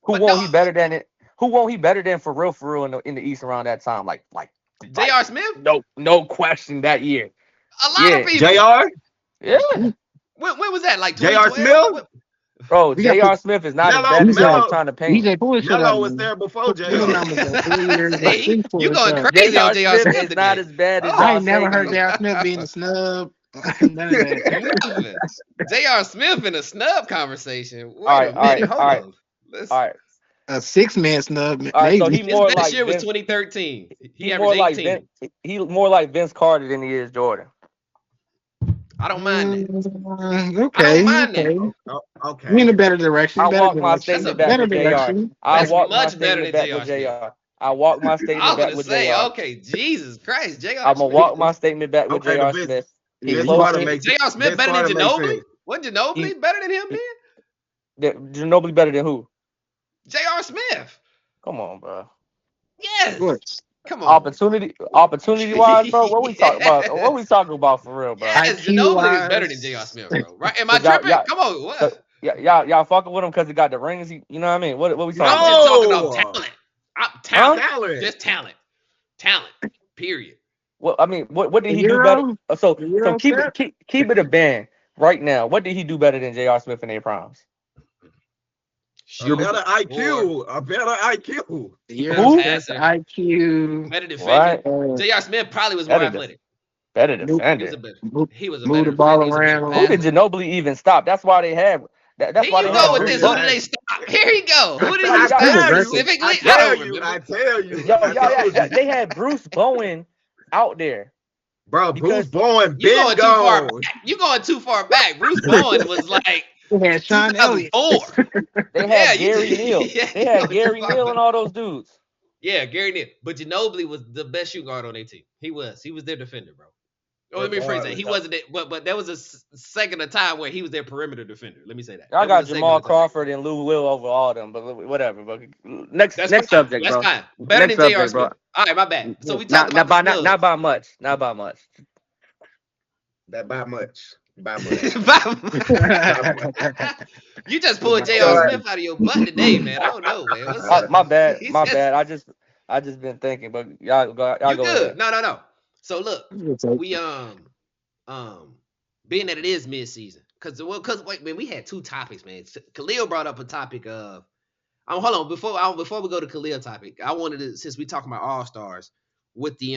Who won't he better than it? Who won't he better than for real in the East around that time? Like J.R. Smith? No question that year. A lot of people. J.R.? Yeah. When was that? Like J.R. Smith? Bro, J.R. Smith is not as bad as I'm trying to paint. Melo was there before J.R. Hey, you going crazy on J.R. Smith is not as bad as I ain't never heard J.R. Smith being a snub. None of that. J.R. Smith in a snub conversation. All right. A 6-man snub. All right, so he more his best year was 2013. He averaged 18. He's more like Vince Carter than he is Jordan. I don't mind that. Okay. I don't mind that. Okay. We in a better direction. I walk my statement back with JR. I walk my much better statement than back with JR. I walk my statement back with JR. Okay, Jesus Christ, JR. I'm gonna walk my statement back with JR Smith. JR Smith better than Ginobili? Wasn't Ginobili better than him then? Ginobili better than who? J.R. Smith. Come on, bro. Yes. What? Come on. Opportunity wise, bro. What we talking about? What we talking about for real, bro? Yes, IQ Ginobili is better than wise. J.R. Smith, bro. Right? Am I 'Cause y'all- tripping? y'all- Come on. What? Y'all fucking with him because he got the rings. You know what I mean? What we talking I'm about? just talking about No. talent. Huh? Talent. Talent. Just talent. Talent. Period. What I mean, what did The he do better? Euro? So The Euro keep step? it a band right now. What did he do better than J.R. Smith in their primes? A Shoot, better score, IQ. A better IQ. The Euro Who? step, passer, IQ. better defender. Right, J.R. Smith probably was more better athletic. better Move, He was a defender. better. move, He was a move better the ball defender. He was a better around. Who did passer. Ginobili even stop? That's why they had. That's Here why you they go had with Bruce this. Who Bowen. did they stop? Here you go. Who did Yo, he I y'all, stop tell you. specifically? I I don't tell you. remember. I tell you. yo, I told you. they had Bruce Bowen out there Bro, Bruce because Bowen You been going too far gone. back. You going too far back. Bruce Bowen was like They had Sean Elliott. 2004. they Yeah, had you Gary just Neal. yeah, They you had going too Gary far Neal back. and all those dudes. Yeah, Gary Neal. But Ginobili was the best shooting guard on their team. He was their defender, bro. Oh, let me rephrase that. He wasn't it, but there was a second of time where he was their perimeter defender. Let me say that. Y'all That was got a segment Jamal of time. Crawford and Lou Will over all them, but whatever. But next That's fine. subject, That's bro. fine. Better Next than J.R. subject, bro. Smith. All right, my bad. So we Not talked about the snubs. not by much. Not by much. That by much. By much. You just pulled J.R. Smith out of your butt today, man. I don't know, man. What's up? My bad. He My said- bad. I just been thinking, but y'all go You go good? ahead. No. So look, we being that it is mid-season, because wait, man, we had two topics, man. Khalil brought up a topic of. Hold on, before we go to Khalil topic, I wanted to, since we talking about all stars with the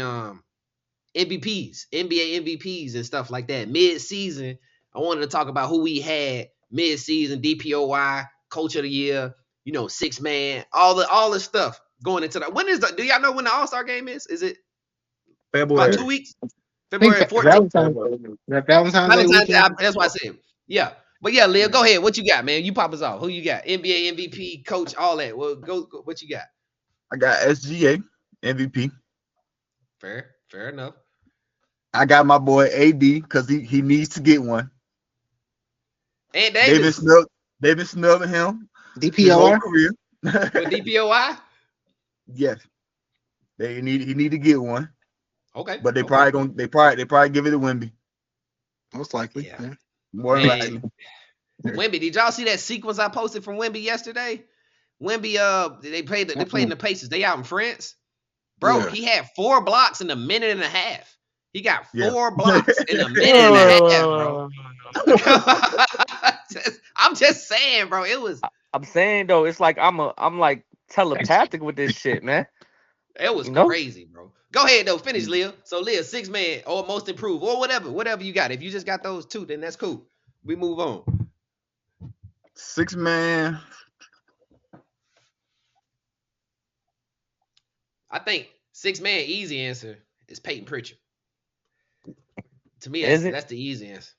MVPs, NBA MVPs and stuff like that. Mid-season, I wanted to talk about who we had mid-season, DPOY, Coach of the Year, six man, all the stuff going into that. Do y'all know when the All-Star game is? Is it February. about 2 weeks? February 14th. Valentine's Day Valentine's Day. weekend. That's what I said. Yeah. But yeah, Leah, go ahead. What you got, man? You pop us off. Who you got? NBA MVP, coach, all that. Well, go. What you got? I got SGA MVP. Fair enough. I got my boy AD because he needs to get one. And They've Davis. been snubbing him his whole DPOR. career. With DPOY? Yes, he need to get one. Okay. But they probably give it to Wemby. Most likely. Yeah. Yeah. More than likely. Wemby, did y'all see that sequence I posted from Wemby yesterday? Wemby, they played in the Pacers. They out in France. Bro, Yeah. he had 4 blocks in a minute and a half. He got 4 Yeah. blocks in a minute and a half, bro. I'm just saying, bro. It was I'm saying though, it's like I'm like telepathic with this shit, man. crazy, bro. Go ahead though, finish, Leah. So Leah, 6 man or most improved or whatever you got. If you just got those 2, then that's cool. We move on. 6 man. I think 6 man easy answer is Peyton Pritchard. To me, that's the easy answer.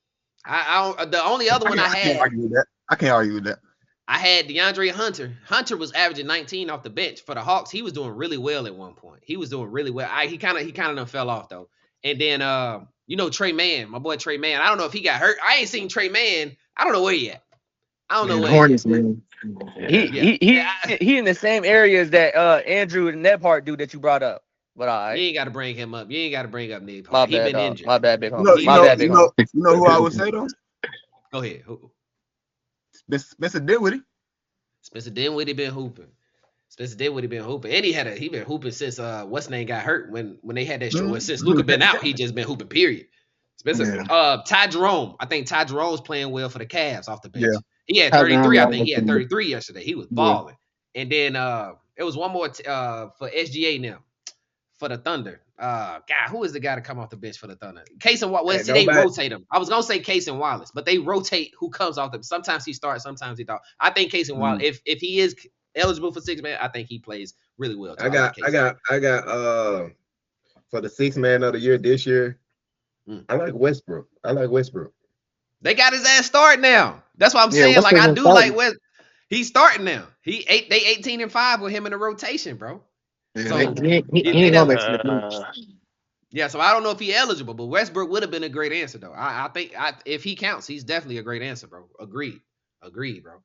The only other one I can't argue with that. I can't argue with that. I had DeAndre Hunter. Hunter was averaging 19 off the bench for the Hawks. He was doing really well at one point. He was doing really well. He kind of fell off though. And then Trey Mann, my boy Trey Mann. I don't know if he got hurt. I ain't seen Trey Mann. I don't know where he at. I don't know where Hornets, he at. man. He in the same areas that Andrew and Nebhart do that you brought up. But all right. You ain't got to bring him up. You ain't got to bring up Nate. My He bad, been injured. My bad, big You homie. know who I would say though? Go ahead. Who? Spencer Dinwiddie. Spencer Dinwiddie been hooping. And he been hooping since what's name got hurt when they had that show. Since Luka been out, he just been hooping. Period. Spencer, Ty Jerome. I think Ty Jerome's playing well for the Cavs off the bench. Yeah. He had 33. I think he had 33 yesterday. He was balling. And then it was one more for SGA now for the Thunder. God, who is the guy to come off the bench for the Thunder? Case and Wallace. They rotate him. I was gonna say Case and Wallace, but they rotate who comes off them. Sometimes he starts, sometimes he don't. I think Case and Wallace. If he is eligible for 6 man, I think he plays really well. I got for the 6 man of the year this year. I like Westbrook. They got his ass starting now. That's what I'm saying. Like I do like West. He's starting now. They 18-5 with him in the rotation, bro. Yeah, So he ain't gonna make some yeah, so I don't know if he's eligible, but Westbrook would have been a great answer though. I think if he counts, he's definitely a great answer, bro. Agreed, bro.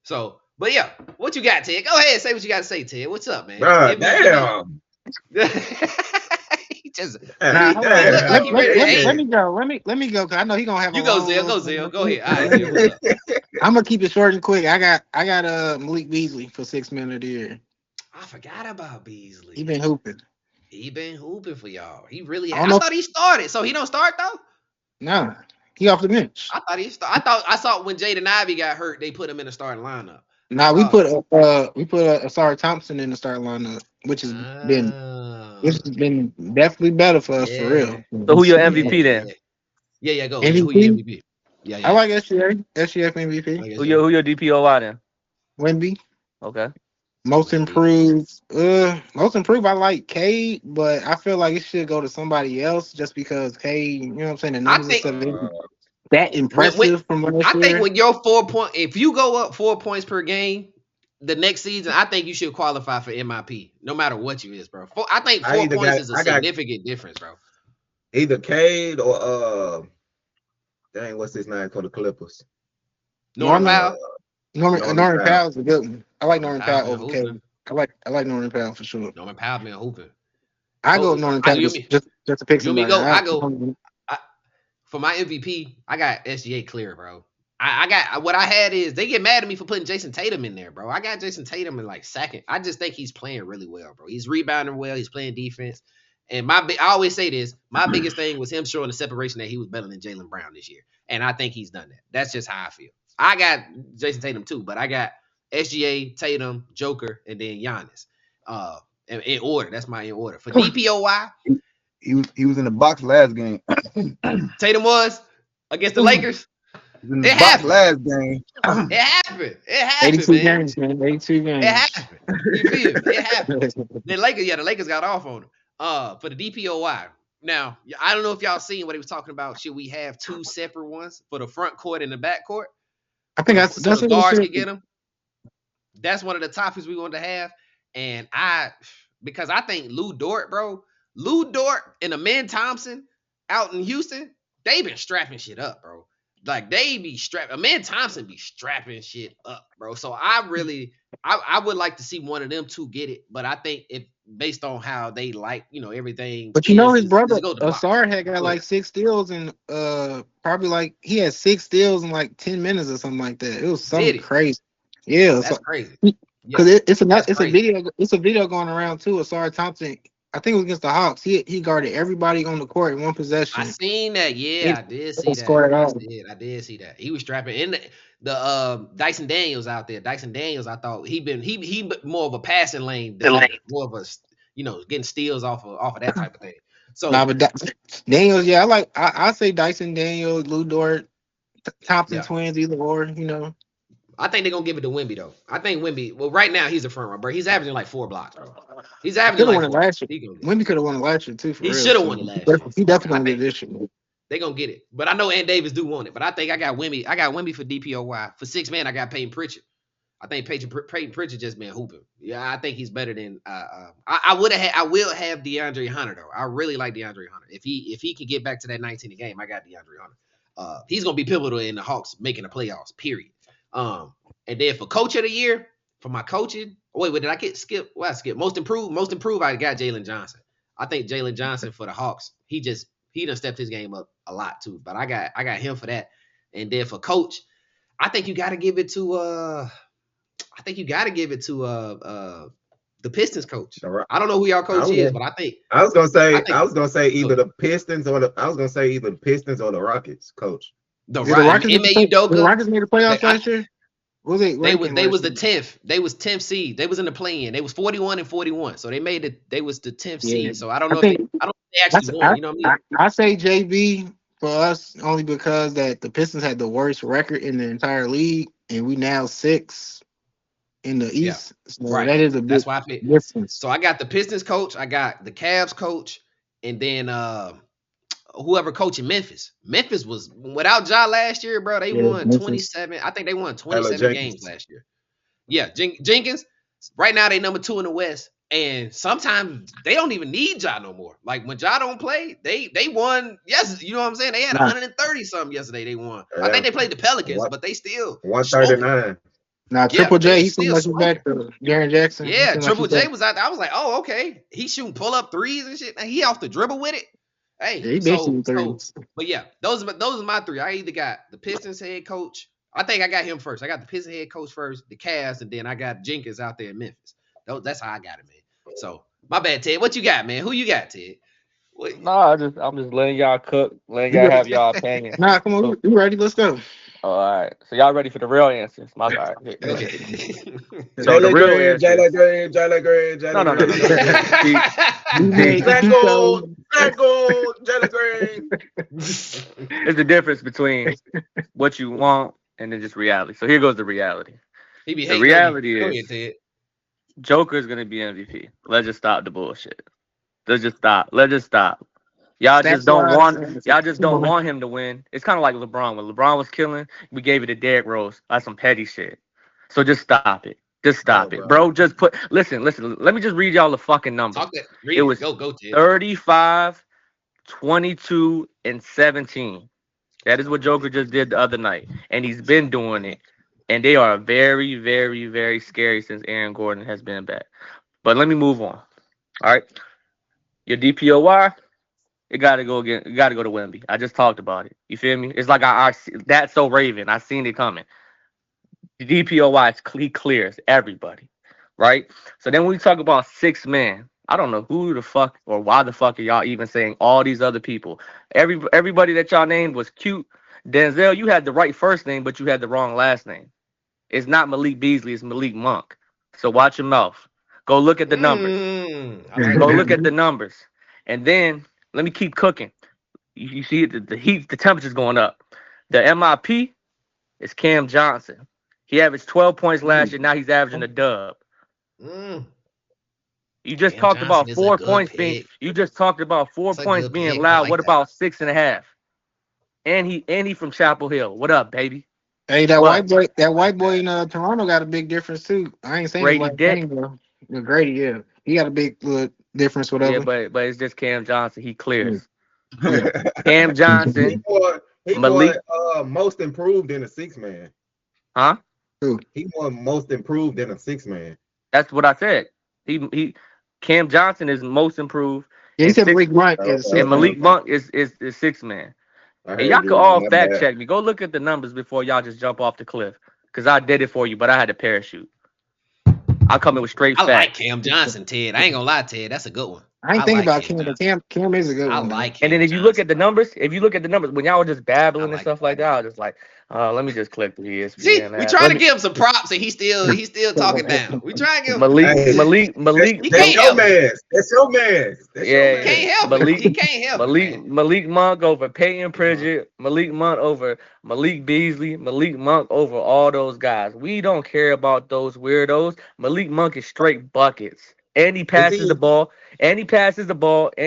So, but yeah, what you got, Ted? Go ahead, say what you got to say, Ted. What's up, man? Bruh, MVP. damn. He just Nah, Hey, hold he on. looked like he damn. ready to Let hate. me go. Let me go. Cause I know he gonna have a You go, long Zell. little Go, thing. Zell. Go ahead. All right, Let Zell. me What's go. up? I'm gonna keep it short and quick. I got Malik Beasley for 6 men of the year. I forgot about He Beasley. been hooping. He been hooping for y'all. He really. I don't I know. thought he started. So he don't start though. Nah, he off the bench. I thought he. I thought I saw when Jaden Ivey got hurt, they put him in the starting lineup. I Nah, thought. we put Asari Thompson in the starting lineup, which has been Oh, this has been definitely better for us for yeah, real. So who your yeah, MVP then? yeah, yeah, yeah. Go, yeah. Who your MVP. MVP? Yeah, I yeah. like SGF MVP. I guess Who yeah. your DPOY then? Wemby. Okay. Most Wendy. improved. Most improved. I like Cade, but I feel like it should go to somebody else just because Cade. You know what I'm saying? The I numbers and think stuff ain't that when impressive from last I think year. when your 4 point, if you go up 4 points per game, the next season, I think you should qualify for MIP, no matter what you is, bro. I think I 4 points is a got significant difference, bro. either Cade or dang, what's his name for the Clippers? Norman Norman Powell, Norman Norman Powell. Powell's a good one. I like Norman Norman Powell Powell been over Cade. hooping. I like Norman Powell for sure. Norman Powell been hooping. I go Go, with Norman Powell you mean just to pick you want me to somebody. go? I go. I, for my MVP, I got SGA clear, bro. I got what I had is they get mad at me for putting Jason Tatum in there, bro. I got Jason Tatum in like second. I just think he's playing really well, bro. He's rebounding well. He's playing defense. And I always say this: my biggest thing was him showing the separation that he was better than Jaylen Brown this year, and I think he's done that. That's just how I feel. I got Jason Tatum too, but I got SGA, Tatum, Joker, and then Giannis. In order. That's my in order for DPOY. He was in the box last game. Tatum was against the Lakers. He was in It the box happened. last game. It happened. It happened, 82 man. games, man. 82 It games. happened. You feel me? It happened. The Lakers got off on him. For the DPOY. Now, I don't know if y'all seen what he was talking about. Should we have two separate ones for the front court and the back court? I think So that's the what we guards should. can get them. That's one of the topics we wanted to have. And because I think Lou Dort, bro, Lou Dort and Amen Thompson out in Houston, they been strapping shit up, bro. Like they be strapping. Amen Thompson be strapping shit up, bro. So I would like to see one of them two get it. But I think if based on how they like, everything But you know his is brother it go to the box. Asar had got Go ahead. like 6 steals and probably like he had 6 steals in like 10 minutes or something like that. It was something Did he? crazy. Yeah, That's crazy. because Yeah, it's that's a crazy. video going around too. Asar Thompson, I think it was against the Hawks. He guarded everybody on the court in one I possession. seen that. Yeah, He I did see didn't that. score at all. I did see that. He was strapping in the Dyson Daniels out there. Dyson Daniels, I thought he more of a passing lane defender, more of a getting steals off of that type of thing. So Nah, but Daniels, yeah, I say Dyson Daniels, Lou Dort, Thompson yeah, twins, either or. I think they're gonna give it to Wemby though. I think Wemby. Well, right now he's a front runner, bro. He's averaging like 4 blocks, bro. He's averaging Could have like won it 4 last year. He gonna get it. Wemby could have won it last year too, for He real. should have So won it last year. he definitely I gonna get think it this year. they gonna get it. But I know Ant Davis do want it. But I think I got Wemby. I got Wemby for DPOY. For 6 man, I got Peyton Pritchard. I think Peyton Pritchard just been hooping. Yeah, I think he's better than I will have DeAndre Hunter though. I really like DeAndre Hunter. If he can get back to that 19 a game, I got DeAndre Hunter. He's gonna be pivotal in the Hawks making the playoffs. Period. And then for coach of the year, for my coaching, did I get skip? Well, I skipped. Most improved. I got Jalen Johnson. I think Jalen Johnson for the Hawks. He done stepped his game up a lot too. But I got him for that. And then for coach, I think you got to give it to the Pistons coach. I don't know who y'all coach is, but I was gonna say either the Pistons or the Rockets coach. The Did the Rockets Ime Udoka. the Rockets made the playoffs last year? What was They ranking was last the year? 10th. They was 10th seed. They was in the play-in. They was 41-41. So they made it. They was the 10th Yeah. seed. So I don't know I if they actually won. You know what I mean? I say JB for us only because that the Pistons had the worst record in the entire league, and we now 6 in the East. So Right. that is a big That's why I picked. difference. So I got the Pistons coach. I got the Cavs coach, and then whoever coaching Memphis. Memphis was without Ja last year, bro. They won Memphis. 27. I think they won 27 Jenkins. games last year. Yeah, Jenkins. Right now they number 2 in the West, and sometimes they don't even need Ja no more. Like when Ja don't play, they won. Yes, you know what I'm saying. They had 130 something yesterday. They won. I think they played the Pelicans, but they still 139. Now Yeah, Triple but J, he's he's so still much smoking. back to Jaren Jackson. He Yeah, seem like Triple he's J back. was out there. I was like, oh, okay. He's shooting pull-up threes and shit. He off the dribble with it. Yeah, Hey, he been shooting threes. but yeah, those are my three. I either got the Pistons head coach. I think I got him first. I got the Pistons head coach first, the Cavs, and then I got Jenkins out there in Memphis. That's how I got it, man. So my bad, Ted. What you got, man? Who you got, Ted? What? Nah, I'm just letting y'all cook, letting y'all have y'all opinion. Nah, come on, we ready? Let's go. All right, so y'all ready for the real answers? My bad. So the Jalen real Green, answer. Jalen Green, Jalen Green, Jalen No. Green. See, Black gold, Jalen Green. there's the difference between what you want and then just reality. So here goes the reality. He be The hating reality on you. Go is ahead, Ted. Joker's gonna be MVP. Let's just stop the bullshit. Let's just stop. Let's just stop. Y'all just don't want him to win. It's kind of like LeBron. When LeBron was killing, we gave it to Derrick Rose. That's some petty shit. So just stop it. Just stop it, bro. Just listen. Let me just read y'all the fucking numbers. Talk that. Read It was go, Ted. 35, 22, and 17. That is what Joker just did the other night. And he's been doing it. And they are very, very, very scary since Aaron Gordon has been back. But let me move on. All right. Your DPOY, it gotta go again. You gotta go to Wemby. I just talked about it. You feel me? It's like that's so Raven. I seen it coming. The DPOY he clears everybody, right? So then when we talk about 6 men, I don't know who the fuck or why the fuck are y'all even saying all these other people. Everybody that y'all named was cute. Denzel, you had the right first name, but you had the wrong last name. It's not Malik Beasley, it's Malik Monk. So watch your mouth. Go look at the numbers. Go look at the numbers. And then let me keep cooking. You see the heat, the temperature's going up. The MIP is Cam Johnson. He averaged 12 points last year. Now he's averaging a dub. You just talked about 4 points being. You just talked about 4 points being loud. What about 6.5? And he from Chapel Hill. What up, baby? Hey, that white boy in Toronto got a big difference too. I ain't saying Grady Dick. Grady, yeah, he got a big difference. Whatever. Yeah, but it's just Cam Johnson. He clears. Cam Johnson. He Malik. won most improved in a 6-man. Huh? He won most improved in a 6-man. That's what I said. Cam Johnson is most improved. Yeah, he said Malik Monk is and Malik Monk is 6-man. And y'all can all fact check me. Go look at the numbers before y'all just jump off the cliff. Because I did it for you, but I had to parachute. I'll come in with straight facts. I like Cam Johnson, Ted. I ain't gonna lie, Ted. That's a good one. I ain't thinking about Cam, but Cam is a good one. I like Cam. And then if you look at the numbers, when y'all were just babbling and stuff like that, I was just like, let me just click the ESPN. See, we trying to give him some props, and he's still talking down. We trying to give him Malik. That's your man. That's your man. Yeah, can't help it. He can't help it. Malik Monk over Peyton Pritchard. Malik Monk over Malik Beasley. Malik Monk over all those guys. We don't care about those weirdos. Malik Monk is straight buckets. And he passes the ball. And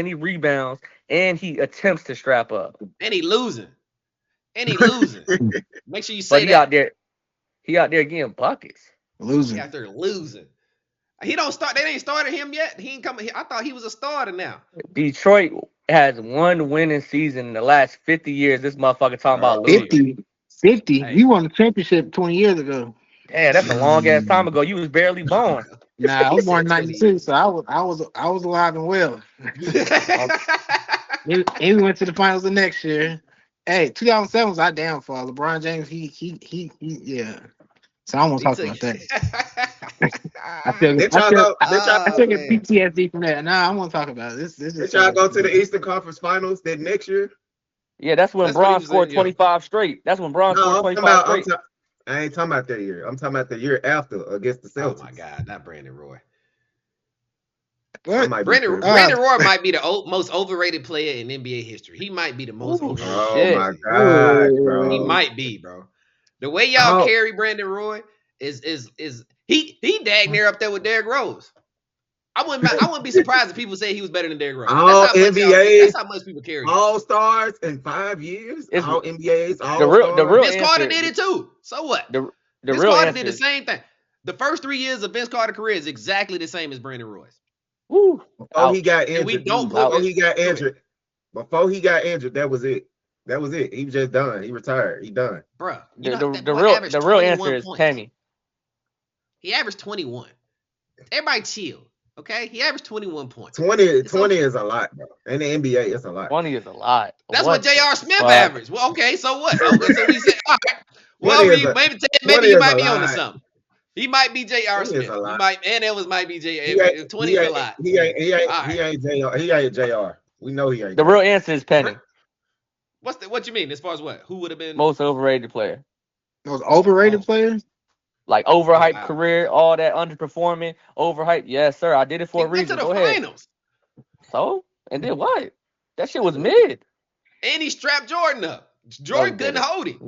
he rebounds. And he attempts to strap up. And he losing. Make sure you say that. He out there getting buckets. Losing. He out there losing. He don't start. They ain't started him yet. He ain't coming. I thought he was a starter now. Detroit has one winning season in the last 50 years. This motherfucker talking about 50. Hey. You won the championship 20 years ago. Damn, that's a long ass time ago. You was barely born. Nah, I was born in '92, so I was alive and well. And we went to the finals the next year. Hey, 2007 was our downfall. LeBron James, he yeah. So I won't talk about that. I took a PTSD from that. Nah, I won't talk about it. This did y'all go to the Eastern Conference Finals that next year? Yeah, that's when Bron scored 25 straight. That's when Bron scored 25 straight. I ain't talking about that year. I'm talking about the year after against the Celtics. Oh my God, not Brandon Roy. What? Brandon Roy might be the most overrated player in NBA history. He might be the most overrated. Oh my God, bro. He might be, bro. The way y'all carry Brandon Roy is he dag near up there with Derrick Rose. I wouldn't be surprised if people say he was better than Derrick Rose. That's how much people carry him. All stars in 5 years. All NBAs. All the real Vince Carter did it too. So what? Vince Carter did the same thing. The first 3 years of Vince Carter's career is exactly the same as Brandon Roy's. Woo. Before he got injured. Before he got injured, that was it. He was just done. He retired. He done. Bruh. The real answer is Penny. He averaged 21. Everybody chill. Okay, he averaged 21 points. 20 is a lot, bro. In the NBA, it's a lot. 20 is a lot. That's what J.R. Smith fuck? averaged. Well, okay, so what? So we said, all right. Well, 20 is a- maybe 20 you is might a be on to lot. something. He might be J.R. 20 is Smith. a lot. He might, and it might be J.R. He ain't- 20 he is a ain't- lot. He ain't All He right. ain't JR. He ain't JR. We know he ain't. The real answer is Penny. What you mean as far as what? Who would have been Most overrated player. Most overrated player? Like overhyped wow. career, all that underperforming, overhyped. Yes, sir. I did it for a He went to reason. the Go ahead. finals. So, and then what? That shit was mid. And he strapped Jordan up. Jordan couldn't hold him.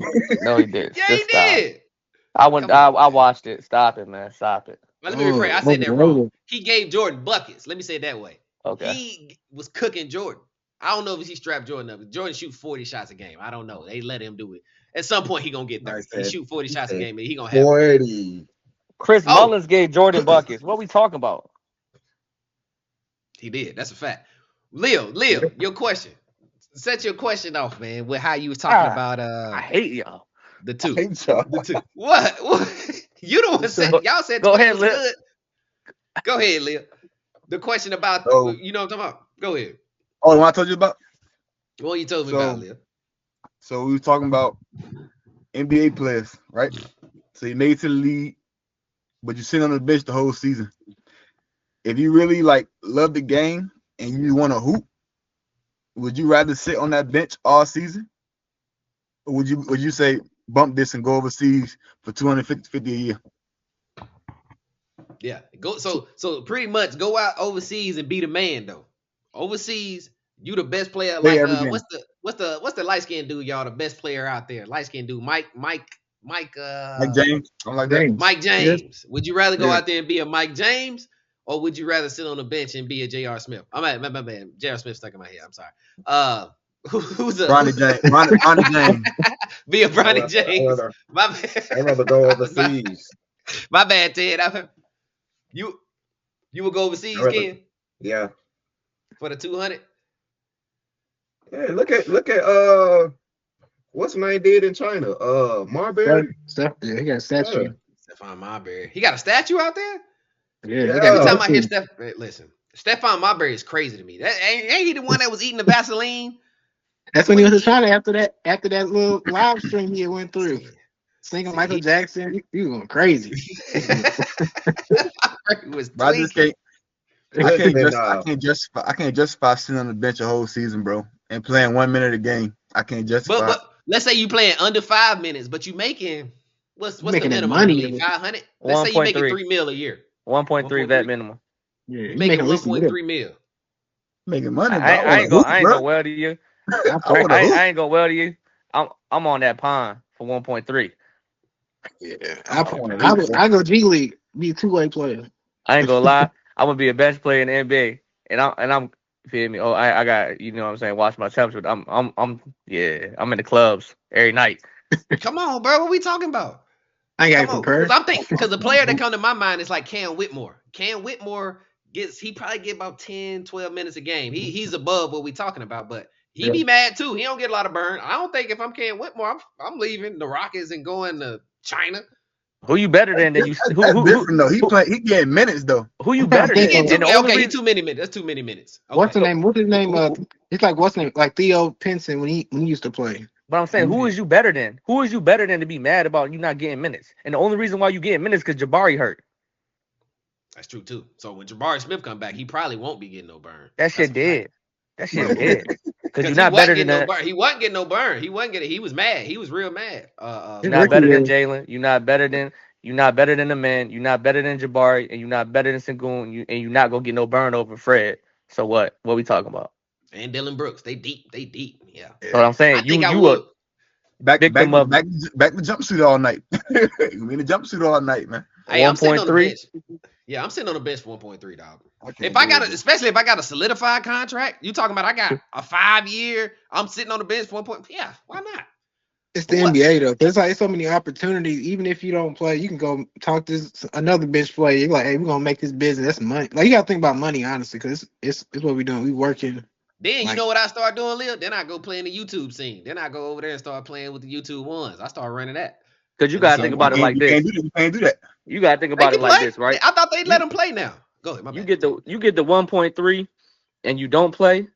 No, he did. Yeah, he did. I Come on, I watched it. Stop it, man. Stop it. Well, let me rephrase. I said that wrong. He gave Jordan buckets. Let me say it that way. Okay. He was cooking Jordan. I don't know if he strapped Jordan up. Jordan shoot 40 shots a game. I don't know. They let him do it. At some point, he gonna get 30. He shoot 40 shots a game, and he gonna have 40. Chris Mullins gave Jordan buckets. What we talking about? He did. That's a fact. Leo, your question. Set your question off, man, with how you was talking about I hate y'all. the two. I hate y'all. The two. What? You the one said y'all said Go 20 ahead, was Leo. good. Go ahead, Leo. The question about you know what I'm talking about. Go ahead. Oh, the one I told you about? What you told me about, Leo. So we was talking about NBA players, right? So you made it to the league, but you sit on the bench the whole season. If you really like love the game and you want to hoop, would you rather sit on that bench all season, or would you say bump this and go overseas for $250 a year? Yeah. Go so pretty much go out overseas and be the man though. Overseas, you the best player. Play Like every game. what's the light skinned dude, y'all? The best player out there. Light skinned dude. Mike James. I'm like that. Mike James. Yes. Would you rather go Yeah. out there and be a Mike James, or would you rather sit on the bench and be a J.R. Smith? My bad. J.R. Smith stuck in my head. I'm sorry. Who's a Ronnie James. Ronnie James. be a Bronny James? My bad. I'd rather go overseas. My bad, Ted. You would go overseas, Ken, Yeah. for the 200? Yeah. Look at what's my name did in China? Marbury. Yeah, he got a statue. Stephon Marbury. He got a statue out there? Yeah, he Every got a time I hear statue. listen, Stephon Marbury is crazy to me. That ain't he the one that was eating the Vaseline? That's when he was in China after that little live stream he went through. Singing Michael Jackson. He was going crazy. But I just can't. I can't justify sitting on the bench a whole season, bro, and playing 1 minute a game. I can't justify. But let's say you playing under 5 minutes, but you making what's the Making that minimum? money. 500. Let's say you making 1.3. $3 million a year. 1.3 vet minimum. Yeah, You making 1.3 mil. Making money. I ain't gonna well to you. I ain't gonna well to you. I'm on that pond for 1.3. Yeah, I go G League, be a two-way player. I ain't gonna lie. I'm gonna be a bench player in the NBA, and I'm feel me. Oh, I got, you know what I'm saying, watch my temperature. I'm in the clubs every night. Come on, bro. What we talking about? I ain't got to compare. I'm thinking because the player that come to my mind is like Cam Whitmore. Cam Whitmore he probably get about 10, 12 minutes a game. He's above what we talking about, but he be mad too. He don't get a lot of burn. I don't think if I'm Cam Whitmore, I'm leaving the Rockets and going to China. Who you better than that? That's different though. He getting minutes though. Who you better than? He too many minutes. That's too many minutes. Okay. What's his name? It's like what's his name? Like Theo Pinson when he used to play. But I'm saying, who is you better than? Who is you better than to be mad about you not getting minutes? And the only reason why you getting minutes because Jabari hurt. That's true too. So when Jabari Smith come back, he probably won't be getting no burn. That shit dead. That shit dead. Because you're not better than that. He wasn't getting no burn. He was mad. He was real mad. You're not better than Jalen. You're not better than the man. You're not better than Jabari, and you're not better than Sengun. And you're not gonna get no burn over Fred. So what? What we talking about? And Dylan Brooks, they deep. Yeah. So what I'm saying, back the jumpsuit all night. You in the jumpsuit all night, man. Hey, I'm sitting on the bench. Yeah, I'm sitting on the bench for 1.3, dog. Especially if I got a solidified contract, you talking about I got a 5-year, I'm sitting on the bench for 1. Yeah, why not? It's the NBA though. There's like so many opportunities. Even if you don't play, you can go talk to another bench player. You're like, hey, we're gonna make this business. That's money. Like you gotta think about money, honestly, because it's what we doing. We working. Then you know what I start doing, Lil? Then I go play in the YouTube scene. Then I go over there and start playing with the YouTube ones. I start running that. Because you gotta think about it like this. You can't do that. You gotta think about it like this, right? I thought they let him play now. Go ahead. You get the 1.3 and you don't play,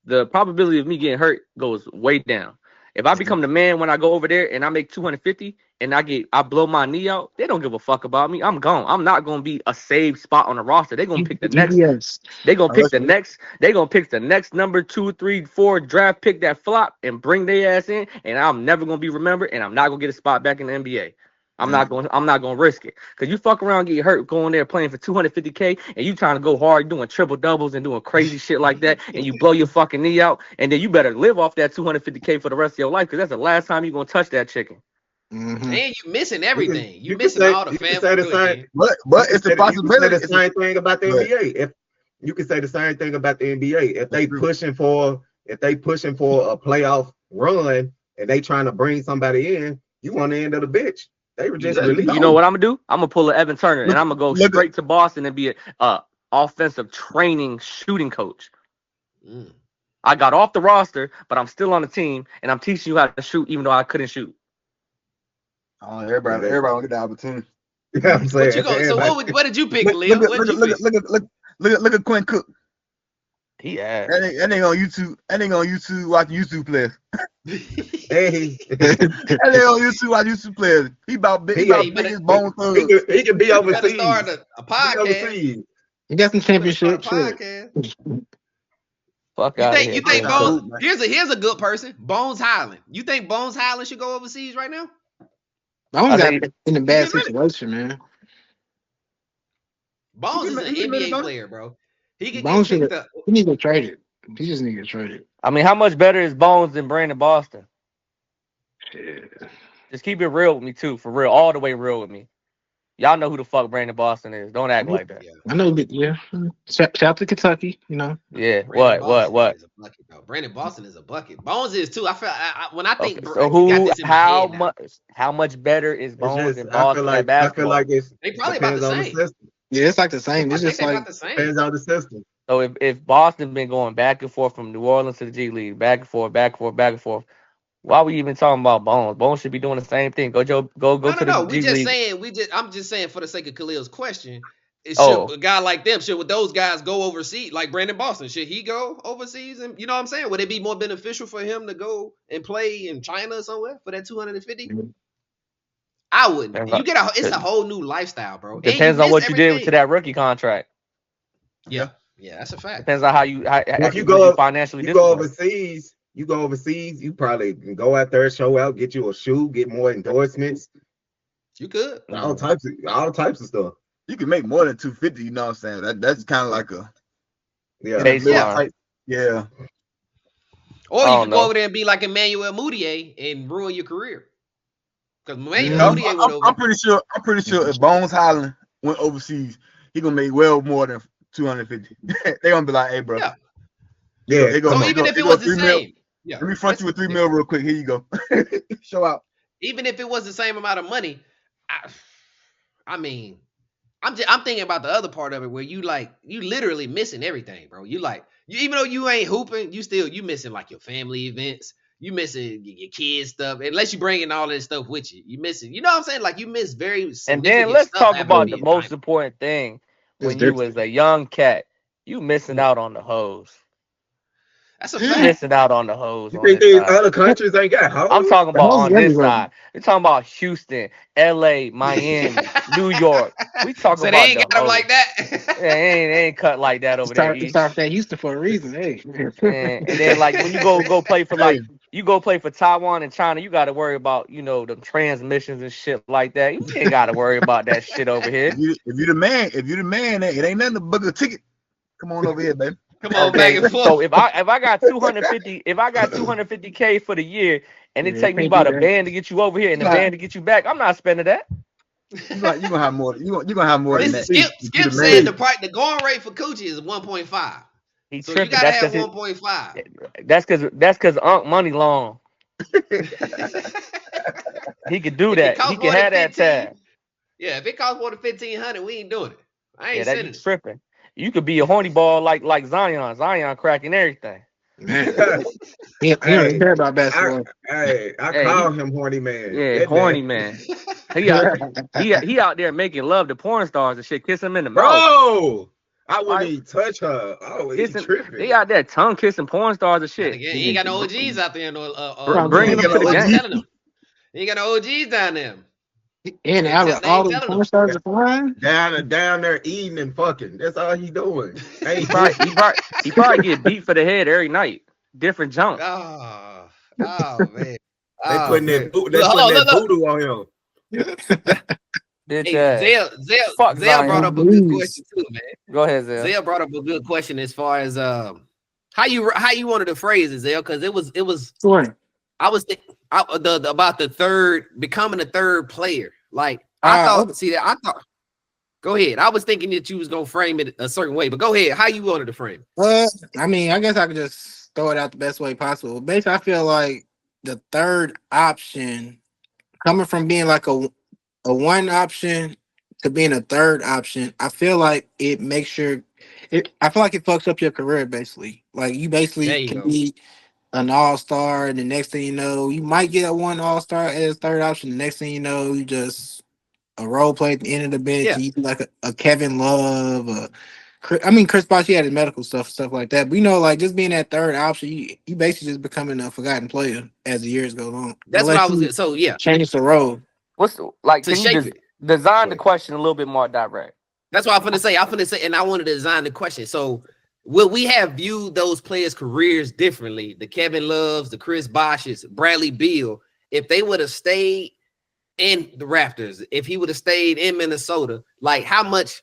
the probability of me getting hurt goes way down. If I become the man when I go over there and I make 250 and I blow my knee out, they don't give a fuck about me. I'm gone. I'm not gonna be a saved spot on the roster. They're gonna pick the next. Yes. They're gonna pick the next. They're gonna pick the next number 2, 3, 4 draft pick that flop and bring their ass in, and I'm never gonna be remembered, and I'm not gonna get a spot back in the NBA. I'm not gonna risk it. Cause you fuck around, get hurt, going there playing for 250K, and you trying to go hard, doing triple doubles and doing crazy shit like that, and you blow your fucking knee out, and then you better live off that 250K for the rest of your life, cause that's the last time you gonna touch that chicken. And you missing everything. You missing all the family. But it's the possibility. The same thing about the NBA. If you can say the same thing about the NBA, if they pushing for a playoff run and they trying to bring somebody in, you on the end of the bench. They were just released. You know what I'm gonna do? I'm gonna pull an Evan Turner and I'm gonna go straight to Boston and be a offensive training shooting coach. I got off the roster, but I'm still on the team and I'm teaching you how to shoot, even though I couldn't shoot. Oh, everybody will get the opportunity. Yeah, I'm saying. What did you pick, Leo? Look at Quinn Cook. Yeah. That ain't on YouTube. That ain't on YouTube watching YouTube players. Hey. That ain't on YouTube watching YouTube players. He about biggest bone thugs. He can be overseas. Start a podcast. He got some championship. Fuck out you think Bones? Here's a good person. Bones Highland. You think Bones Highland should go overseas right now? Bones got in a bad situation, man. Bones is an NBA player, bro. He can Bones get picked up. He need to get traded. He just need to get traded. I mean, how much better is Bones than Brandon Boston? Shit. Just keep it real with me too, for real, all the way real with me. Y'all know who the fuck Brandon Boston is. Don't act like that. I know, but yeah. Shout out to Kentucky, you know. Yeah. Brandon What? Is a bucket, bro. Brandon Boston is a bucket. Bones is too. I feel when I think. Okay, so how much better is Bones than Boston at basketball? I feel like they probably about the same. Yeah, it's like the same. It's just like depends on the system. So if Boston been going back and forth from New Orleans to the G League, back and forth, why are we even talking about Bones? Bones should be doing the same thing. Go to the G League. I'm just saying for the sake of Khalil's question, should a guy like them, should those guys go overseas like Brandon Boston? Should he go overseas? And you know what I'm saying? Would it be more beneficial for him to go and play in China or somewhere for that 250? I wouldn't. It's a whole new lifestyle, bro. Depends on what you did to that rookie contract. Yeah, that's a fact. Depends on how you financially. You go overseas. You probably can go out there, show out, get you a shoe, get more endorsements. You could. All types of stuff. You can make more than 250. You know what I'm saying? That's kind of like a baseline. Yeah. Or you can go over there and be like Emmanuel Mudiay and ruin your career. Because I'm pretty sure if Bones Highland went overseas, he gonna make well more than 250. They gonna be like, hey, bro. Yeah. Even if it was the same. Let me front you with $3 million real quick. Here you go. Show out. Even if it was the same amount of money, I mean, I'm thinking about the other part of it where you literally missing everything, bro. Even though you ain't hooping, you missing like your family events. You missing your kids stuff. Unless you bringing all this stuff with you. You missing, you know what I'm saying? Like you miss very And then let's talk about the most important thing. When you was a young cat, you missing out on the hoes. That's a You fact. missing out on the hoes. You think these other countries ain't got hoes? I'm talking about on this side. We're talking about Houston, LA, Miami, New York. We talking So about they ain't got them like that. Yeah, they ain't cut like that over there. It's started that Houston for a reason, hey. And then like when you go play for you go play for Taiwan and China, you got to worry about the transmissions and shit like that. You ain't got to worry about that shit over here. If you the man, it ain't nothing to book a ticket. Come on over here, baby. Come on, back and forth. So if I got 250K for the year, and it take me about a band to get you over here and a band to get you back, I'm not spending that. You gonna have more. You gonna have more than that. Skip said the going rate for Coochie is 1.5. He's so tripping. You gotta have 1.5. That's because Unc money long. He could do that. He can have that tab. Yeah, if it costs more than $1,500, we ain't doing it. I ain't sending it. Tripping. You could be a horny ball like Zion. Zion cracking everything. Man, he don't even care about basketball. I call him horny man. Yeah, That horny man. He out there making love to porn stars and shit, kissing them in the mouth. Bro, I wouldn't even touch her. Oh, he's tripping. They out there tongue kissing porn stars and shit. He ain't got no OGs out there. Bringing them to the game. He ain't got no OGs down there. And all the porn stars are flying. Down there eating and fucking. That's all he doing. He probably get beat for the head every night. Different jump. Oh man. They putting that voodoo on him. Hey, Zell brought up a good question too, man. Go ahead, Zell. Zell brought up a good question as far as how you wanted to phrase it, Zell, because it was. Sure. I was thinking about becoming a third player. Like I thought. Go ahead. I was thinking that you was gonna frame it a certain way, but go ahead. How you wanted to frame it? I mean, I guess I could just throw it out the best way possible. Basically, I feel like the third option, coming from being like a one option to being a third option, I feel like it makes I feel like it fucks up your career basically. Like you basically can be an all-star, and the next thing you know, you might get one all-star as third option. The next thing you know, you just a role play at the end of the bench. Yeah. You like a Kevin Love, Chris Bosh, he had his medical stuff like that. But like just being that third option, you basically just becoming a forgotten player as the years go on. That's what I was. So yeah, change the role. Can you design the question a little bit more direct? That's what I'm finna say. And I want to design the question. So will we have viewed those players' careers differently? The Kevin Loves, the Chris Boshes, Bradley Beal, if they would have stayed in the Raptors, if he would have stayed in Minnesota, like how much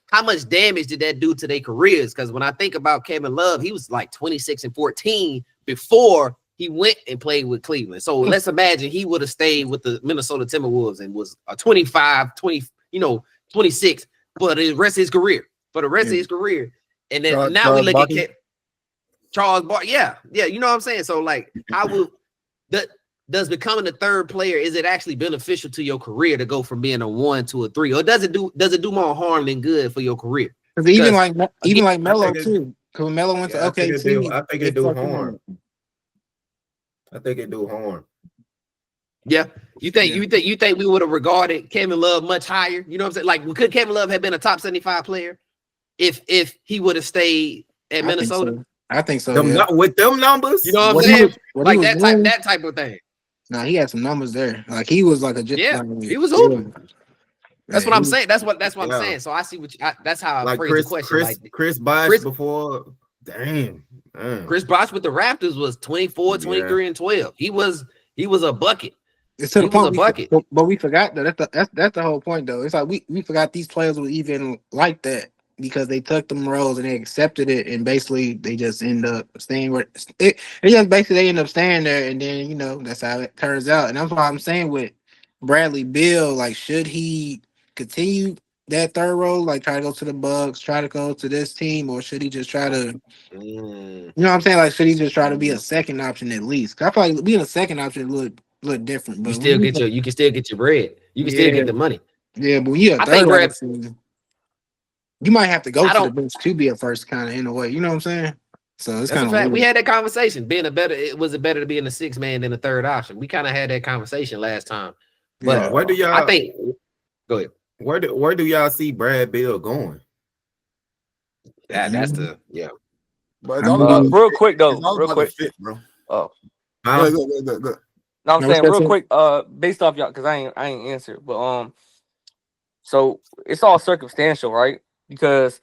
damage did that do to their careers? Because when I think about Kevin Love, he was like 26-14 before he went and played with Cleveland. So let's imagine he would have stayed with the Minnesota Timberwolves and was a 25, 26 for the rest of his career. And then now we look at Charles Barkley. Yeah, you know what I'm saying? So like, how will does becoming a third player, is it actually beneficial to your career to go from being a 1 to a 3, or does it do more harm than good for your career? Even like Melo too. Because Melo went to OKC. I think it do harm. I think it do harm. Yeah, you think we would have regarded Kevin Love much higher? You know what I'm saying? Like, could Kevin Love have been a top 75 player if he would have stayed at Minnesota? I think so. With them numbers, you know what I'm saying? Like that type of thing. No, he had some numbers there. Like he was like he was hooping. That's what I'm saying. That's what I'm saying. So I see that's how I phrase the question. Chris Bosh before. Damn. Chris Bosh with the Raptors was 24, 23, and 12. He was a bucket. It's to the point, but we forgot that. That's the whole point, though. It's like we forgot these players were even like that because they took them roles and they accepted it, and basically they just end up staying where they end up staying there, and then that's how it turns out. And that's why I'm saying with Bradley Beal, like, should he continue that third role, like try to go to the Bucks, try to go to this team, or should he just try to, you know what I'm saying? Like, should he just try to be a second option at least? I feel like being a second option look different, but you can still get your bread. You can still get the money. Yeah, but I think option, you might have to go to the bench to be a first, kind of, in a way. You know what I'm saying? So it's kind of fact. We had that conversation. Was it better to be in the sixth man than the third option? We kind of had that conversation last time. But where do y'all? I think. Go ahead. Where do y'all see Brad Beal going? That's the But real quick though, fit, bro. Oh, good. No, I'm saying real quick, based off y'all, because I ain't answered, but so it's all circumstantial, right? Because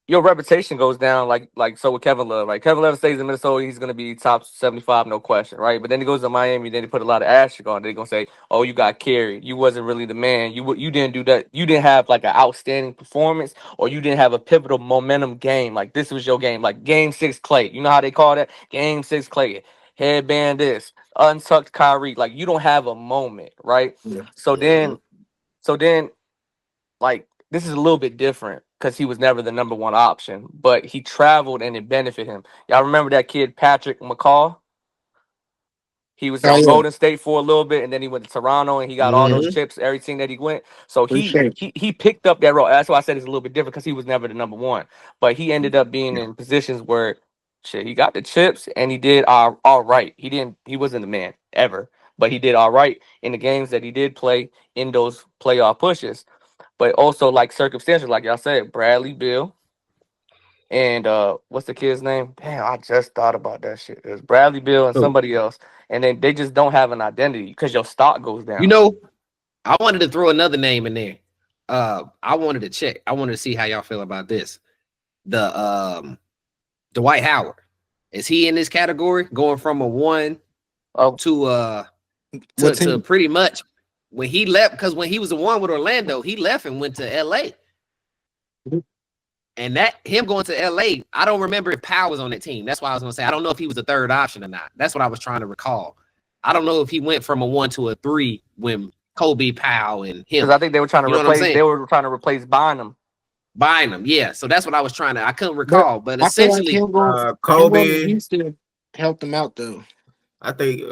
your reputation goes down, like so with Kevin Love. Like Kevin Love stays in Minnesota, he's gonna be top 75, no question, right? But then he goes to Miami, then they put a lot of asterisk on. They're gonna say, "Oh, you got carried. You wasn't really the man. You didn't do that. You didn't have like an outstanding performance, or you didn't have a pivotal momentum game. Like this was your game, like Game 6 Clay. You know how they call that? Game 6 Clay. Headband this, untucked Kyrie. Like you don't have a moment, right? Yeah. So then, like this is a little bit different because he was never the number one option, but he traveled and it benefited him. Y'all remember that kid Patrick McCaw? He was on Golden State for a little bit, and then he went to Toronto, and he got all those chips, everything that he went. So he picked up that role. That's why I said it's a little bit different because he was never the number one, but he ended up being in positions where shit, he got the chips and he did all right. He wasn't the man ever, but he did all right in the games that he did play in those playoff pushes. But also like circumstantial, like y'all said, Bradley Beal and what's the kid's name? Damn, I just thought about that shit. It was Bradley Beal and Oh, somebody else, and then they just don't have an identity because your stock goes down. You know, I wanted to throw another name in there. I wanted to check. I wanted to see how y'all feel about this. The Dwight Howard. Is he in this category? Going from a 1 to pretty much when he left, because when he was a 1 with Orlando, he left and went to LA. And that him going to LA, I don't remember if Powell was on that team. That's why I was gonna say I don't know if he was the third option or not. That's what I was trying to recall. I don't know if he went from a 1 to a 3 when Kobe, Powell, and him. Because I think they were trying to replace. They were trying to replace Bynum. Yeah. So that's what I was trying to. I couldn't recall, but essentially, Kobe Houston helped them out though. I think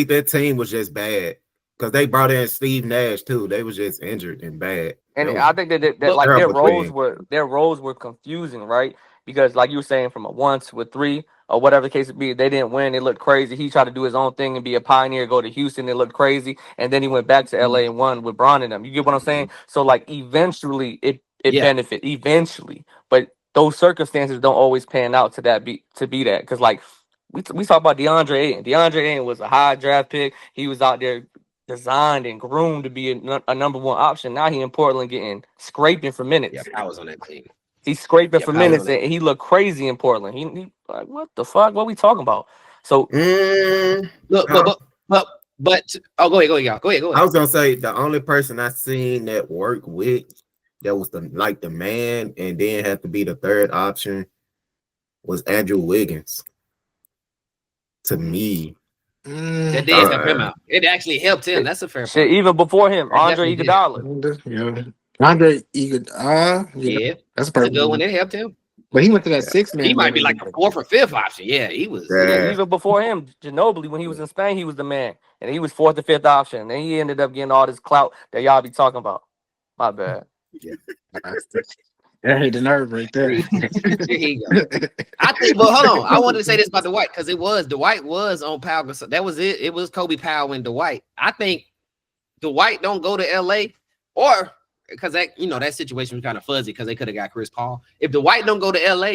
that team was just bad because they brought in Steve Nash too. They was just injured and bad. And I think that like their roles were confusing, right? Because like you were saying, from a 1 to a 3 or whatever the case would be, they didn't win. It looked crazy. He tried to do his own thing and be a pioneer, go to Houston. It looked crazy, and then he went back to LA and won with Bron and them. You get what I'm saying? So like eventually it benefit eventually, but those circumstances don't always pan out to be that. Because like we talk about DeAndre Ayton. DeAndre Ayton was a high draft pick. He was out there designed and groomed to be a number 1 option. Now he in Portland getting scraping for minutes. Yeah, I was on that team. He's scraping for minutes and he looked crazy in Portland. He like, what the fuck? What are we talking about? So look, but go ahead, y'all. Go ahead. I was gonna say the only person I seen that work with that was the man and then had to be the third option was Andrew Wiggins. To me. That did help him out. It actually helped him. That's a fair point. Even before him, Andre Iguodala. Yeah. Andre Iguodala. Yeah. That's a good one. It helped him. But he went to that 6-man. He might be like a 4th or 5th option. Yeah, he was. Yeah, even before him, Ginobili, when he was in Spain, he was the man. And he was 4th or 5th option. And he ended up getting all this clout that y'all be talking about. My bad. Yeah. That hit the nerve right there. Here he go. I think, well, hold on. I wanted to say this about Dwight because Dwight was on Powell. So that was it. It was Kobe, Powell, and Dwight. I think Dwight don't go to LA or because that situation was kind of fuzzy because they could have got Chris Paul. If Dwight don't go to LA,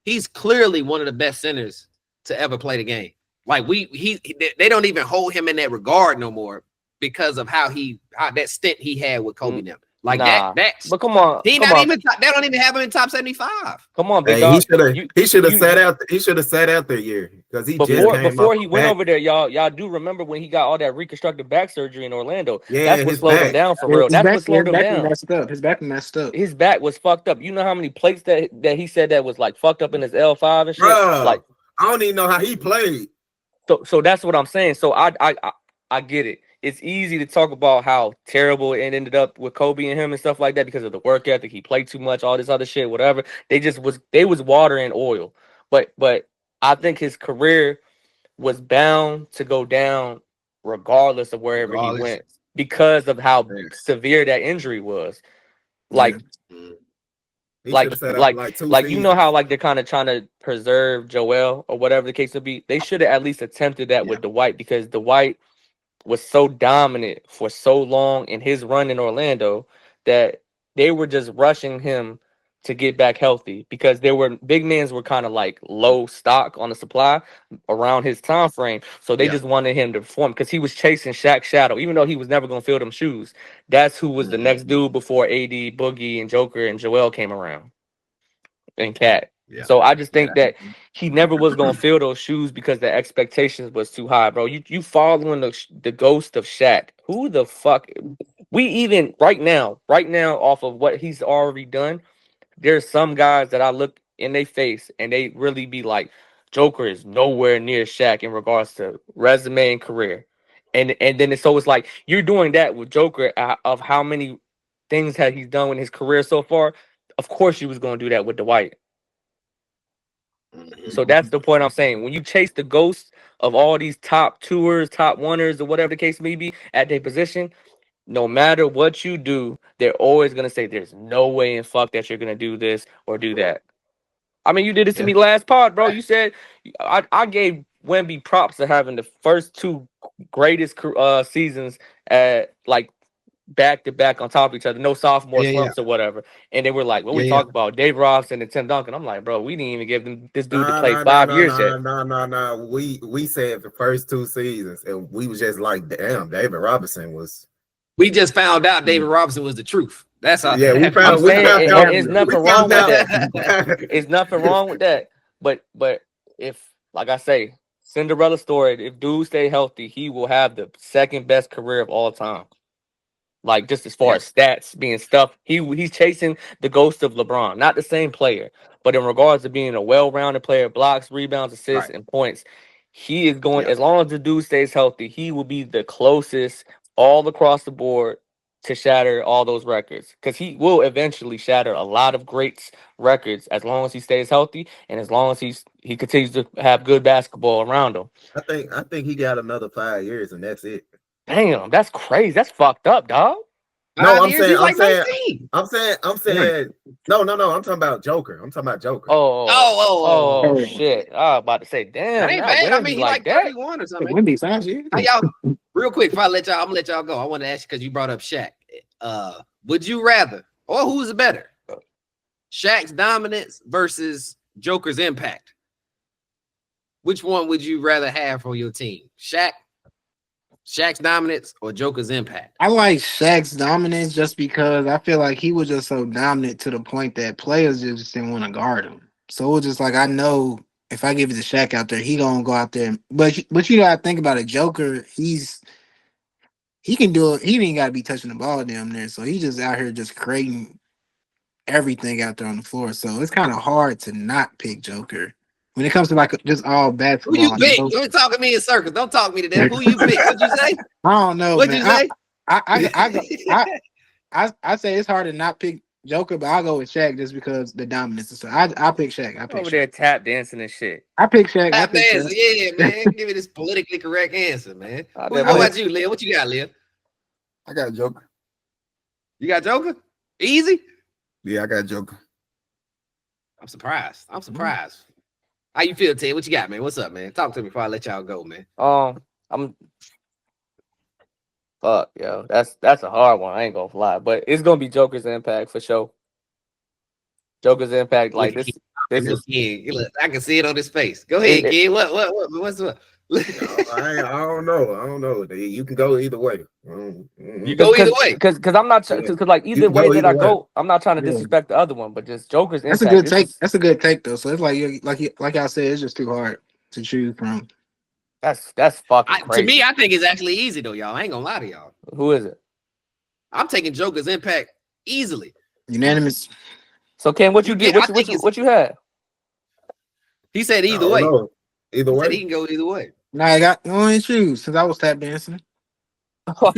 he's clearly one of the best centers to ever play the game. Like they don't even hold him in that regard no more because of how that stint he had with Kobe now. Like that. But come on, they don't even have him in top 75. Come on, big dog. He should have sat out. He should have sat out that year because before he went over there. Y'all do remember when he got all that reconstructive back surgery in Orlando? Yeah, that's what slowed him down for real. That's what slowed him down. His back messed up. His back was fucked up. You know how many plates that he said that was like fucked up in his L5 and shit. Bro, like I don't even know how he played. So that's what I'm saying. So I get it. It's easy to talk about how terrible it ended up with Kobe and him and stuff like that because of the work ethic. He played too much, all this other shit, whatever. They was water and oil. But I think his career was bound to go down regardless of wherever he went because of how severe that injury was. Like you know how like they're kind of trying to preserve Joel or whatever the case would be. They should have at least attempted that with Dwight because Dwight was so dominant for so long in his run in Orlando that they were just rushing him to get back healthy because big men were kind of like low stock on the supply around his time frame. So they just wanted him to perform because he was chasing Shaq's shadow, even though he was never going to fill them shoes. That's who was the next dude before AD, Boogie, and Joker and Joel came around and Cat. Yeah. So I just think that he never was gonna fill those shoes because the expectations was too high, bro. You following the ghost of Shaq. Who the fuck? We even right now off of what he's already done, there's some guys that I look in their face and they really be like, Joker is nowhere near Shaq in regards to resume and career. And then it's like you're doing that with Joker of how many things that he's done in his career so far. Of course you was gonna do that with Dwight. So that's the point I'm saying. When you chase the ghosts of all these top tours, top oneers, or whatever the case may be at their position, no matter what you do, they're always gonna say there's no way in fuck that you're gonna do this or do that. I mean, you did this to me last pod, bro. You said I gave Wemby props for having the first 2 greatest seasons at like back to back on top of each other, no sophomore slumps or whatever. And they were like, "What we talk about?" Dave Robinson and Tim Duncan. I'm like, bro, we didn't even give this dude to play 5 years yet. No. We said the first 2 seasons, and we was just like, damn, David Robinson was. We just found out David Robinson was the truth. That's how. Yeah, we found. There's nothing wrong with that. It's nothing wrong with that. But if, like I say, Cinderella story, if dude stay healthy, he will have the second best career of all time. Like, just as far as stats being stuff, he's chasing the ghost of LeBron. Not the same player, but in regards to being a well-rounded player, blocks, rebounds, assists, and points, he is going. As long as the dude stays healthy, he will be the closest all across the board to shatter all those records, because he will eventually shatter a lot of greats records as long as he stays healthy and as long as he continues to have good basketball around him. I think he got another 5 years and that's it. Damn, that's crazy. That's fucked up, dog. No, I'm saying, no. I'm talking about Joker. Oh, shit. I was about to say, damn. That ain't bad. I mean, he like 31 or something. Wemby 5 years. Hey, y'all, real quick, before I'm gonna let y'all go. I want to ask you, because you brought up Shaq. Would you rather, or who's better? Shaq's dominance versus Joker's impact. Which one would you rather have for your team? Shaq's dominance or Joker's impact? I like Shaq's dominance just because I feel like he was just so dominant to the point that players just didn't want to guard him. So it was just like, I know if I give it to Shaq out there, he gonna go out there. But you gotta think about it. Joker, he can do it. He ain't gotta be touching the ball damn near. So he's just out here just creating everything out there on the floor. So it's kind of hard to not pick Joker. When it comes to like just all basketball, who you pick? You're talking me in circles. Don't talk me to that. Who you pick? What'd you say? I don't know. What'd you say? I say it's hard to not pick Joker, but I'll go with Shaq just because the dominance. So I pick Shaq. I pick over Shaq. there tap dancing and shit. I pick Shaq. Tap dancing, yeah, man. Give me this politically correct answer, man. How about you, Leah? What you got, Leah? I got Joker. You got Joker? Easy? Yeah, I got Joker. I'm surprised. How you feel, Ted? What you got, man? What's up, man? Talk to me before I let y'all go, man. Fuck, yo. That's a hard one. I ain't gonna lie. But it's gonna be Joker's impact for sure. Joker's impact, like this is Look, I can see it on his face. Go ahead, kid. What's what? I don't know. You can go either way. You go either way. Because I'm not because like either way that I go, I'm not trying to disrespect the other one, but just Joker's impact. That's a good take. That's a good take though. So it's like I said, it's just too hard to choose from. That's fucking crazy. To me, I think it's actually easy though, y'all. I ain't gonna lie to y'all. Who is it? I'm taking Joker's impact easily. Unanimous. So Ken, what you did? What you had? He said either way. Either way. He can go either way. Nah, I got only choose since I was tap dancing. Let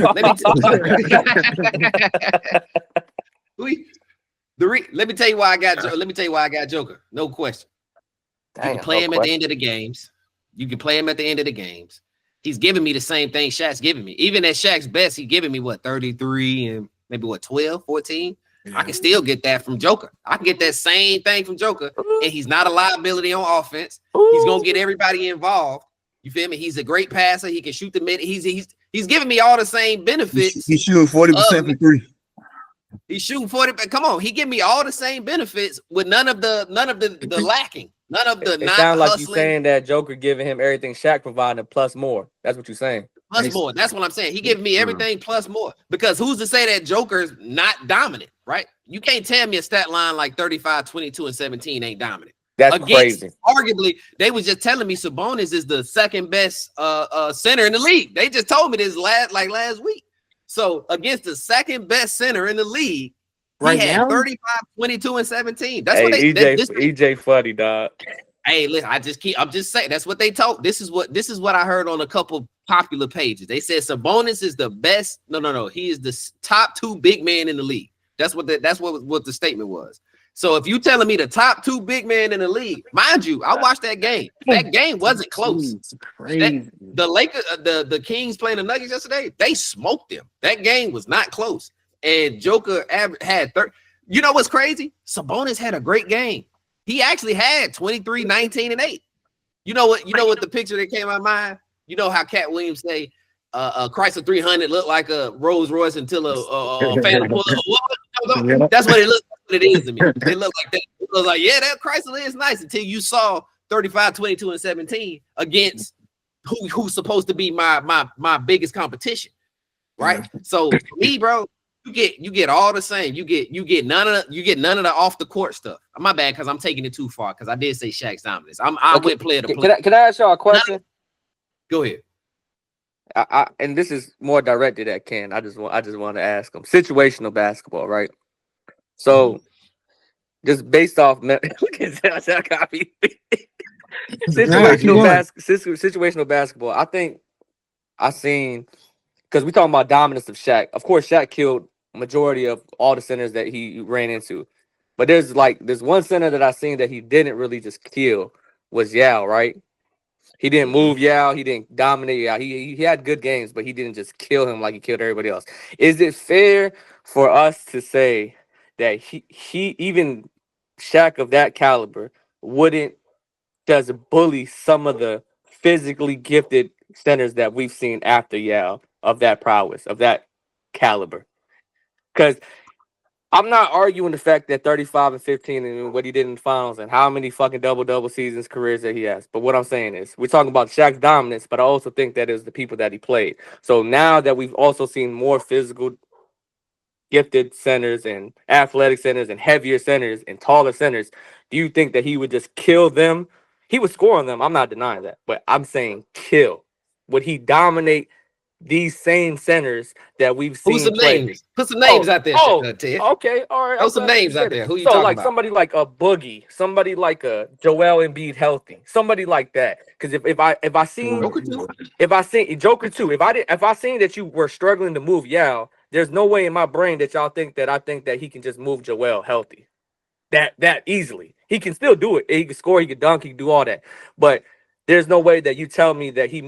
me tell you why I got Joker. No question. You can play him at the end of the games. He's giving me the same thing Shaq's giving me. Even at Shaq's best, he's giving me 33 and maybe 12, 14. Yeah. I can still get that from Joker. I can get that same thing from Joker, and he's not a liability on offense. He's gonna get everybody involved. You feel me? He's a great passer. He can shoot the mid. He's giving me all the same benefits. He's shooting 40% from 3. He's shooting 40. Come on, he give me all the same benefits with none of the lacking. None of the. It sounds like you saying that Joker giving him everything Shaq provided plus more. That's what you're saying. Plus more. That's what I'm saying. He giving me everything plus more. Because who's to say that Joker's not dominant, right? You can't tell me a stat line like 35, 22, and 17 ain't dominant. That's crazy. Arguably, they was just telling me Sabonis is the second best center in the league. They just told me this last week. So against the second best center in the league, he had 35, 22, and 17. That's what they EJ funny, dog. Hey, listen, I'm just saying that's what they told. This is what I heard on a couple popular pages. They said Sabonis is the best. No. He is the top 2 big man in the league. That's what the statement was. So if you telling me the top 2 big men in the league, mind you, I watched that game. That game wasn't close. The Lakers, the Kings playing the Nuggets yesterday, they smoked them. That game was not close. And Joker had 30. You know what's crazy? Sabonis had a great game. he actually had 23, 19, and 8. You know what? You know what the picture that came to my mind? You know how Cat Williams say a Chrysler 300 looked like a Rolls Royce until a Phantom pull up. That's what it looks like. What it is to me. It looked like that. It was like, yeah, that Chrysler is nice until you saw 35, 22, and 17 against who's supposed to be my biggest competition, right? So for me, bro, you get all the same. You get none of the off the court stuff. My bad, because I'm taking it too far. Because I did say Shaq's dominance. I went player to player. Can I ask y'all a question? Go ahead. And this is more directed at Ken. I just want to ask him situational basketball, right? So, just based off situational basketball, I think I seen, because we talking about dominance of Shaq. Of course, Shaq killed majority of all the centers that he ran into, but there's one center that I seen that he didn't really just kill was Yao, right? He didn't move Yao. He didn't dominate Yao. He had good games, but he didn't just kill him like he killed everybody else. Is it fair for us to say that he even Shaq of that caliber wouldn't just bully some of the physically gifted centers that we've seen after Yao of that prowess, of that caliber? Because I'm not arguing the fact that 35 and 15 and what he did in the finals and how many fucking double seasons careers that he has. But what I'm saying is we're talking about Shaq's dominance, but I also think that it was the people that he played. So now that we've also seen more physical gifted centers and athletic centers and heavier centers and taller centers, do you think that he would just kill them? He would score on them. I'm not denying that. But I'm saying kill. Would he dominate these same centers that we've seen? Put some names. Put some names out there, Ted. Okay, all right. Throw some names out there. Who you so talking like about? Somebody like a Boogie, somebody like a Joel Embiid healthy, somebody like that. Because if I seen Joker too, if I seen that you were struggling to move Yao, there's no way in my brain that y'all think that I think that he can just move Joel healthy that easily. He can still do it. He can score, he can dunk, he can do all that. But there's no way that you tell me that he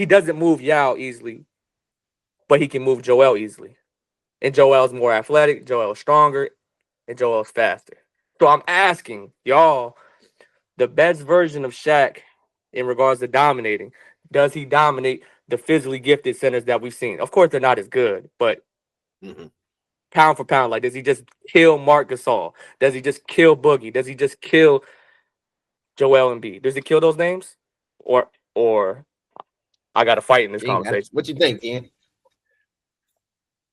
doesn't move Yao easily, but he can move Joel easily. And Joel's more athletic, Joel's stronger, and Joel's faster. So I'm asking y'all, the best version of Shaq in regards to dominating, does he dominate the physically gifted centers that we've seen? Of course, they're not as good, but pound for pound, like, does he just kill Marc Gasol? Does he just kill Boogie? Does he just kill Joel Embiid? Does he kill those names? Or I got to fight in this conversation. What you think, Ian?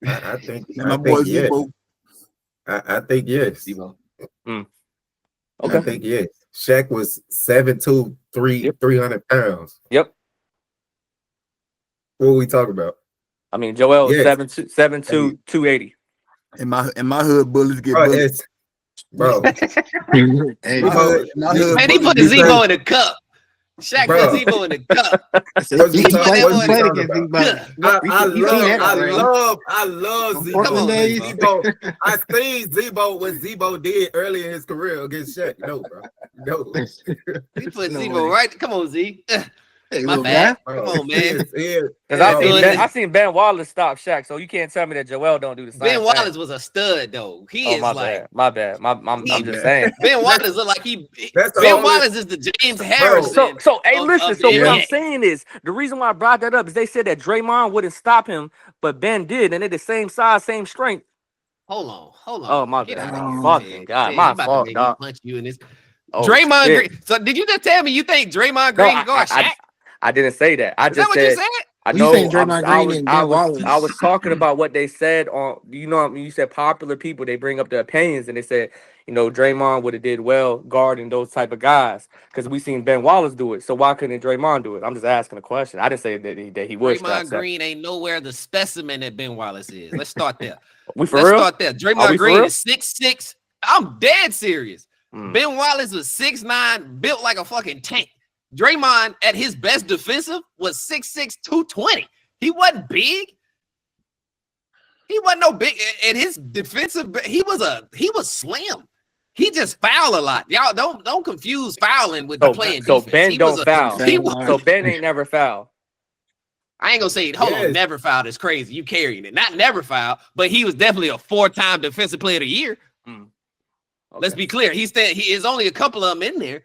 I think yes. I think yes. Okay. I think yes. Shaq was 7'2", 300 pounds. Yep. What are we talking about? I mean, Joel is 7'2", 280. In my hood, bullies get bullied. Bro. Man, he put Zebo in the cup. Shaq put Zebo in the cup. I love Zebo. I seen Zebo what Zebo did early in his career against Shaq. No, bro. No. He put Zebo right. Come on, Z. Hey, my bad. Come on, man. I seen Ben Wallace stop Shaq, so you can't tell me that Joel don't do the same. Ben Wallace was a stud, though. He is like my bad. I'm just saying. Ben Wallace look like Ben Wallace is the James Harrison. So hey, listen. So what I'm saying is the reason why I brought that up is they said that Draymond wouldn't stop him, but Ben did, and they're the same size, same strength. Hold on. Oh my bad. Fucking God, my fault, dog. Punch you in this. Draymond Green. So did you just tell me you think Draymond Green can guard Shaq? I didn't say that. I just said. I know. I was talking about what they said on. You said popular people. They bring up the opinions and they said, Draymond would have did well guarding those type of guys because we seen Ben Wallace do it. So why couldn't Draymond do it? I'm just asking a question. I didn't say that he would. Draymond Green ain't nowhere the specimen that Ben Wallace is. Let's start there. Let's start there. Draymond Green is 6'6". I'm dead serious. Ben Wallace was 6'9", built like a fucking tank. Draymond at his best defensive was 6'6", 220. He wasn't big. He wasn't no big. And his defensive, he was slim. He just fouled a lot. Y'all don't confuse fouling with the playing defense. So Ben don't foul. So Ben ain't never fouled. I ain't gonna say never fouled is crazy. You carrying it. Not never fouled, but he was definitely a 4-time defensive player of the year. Let's be clear. He is only a couple of them in there.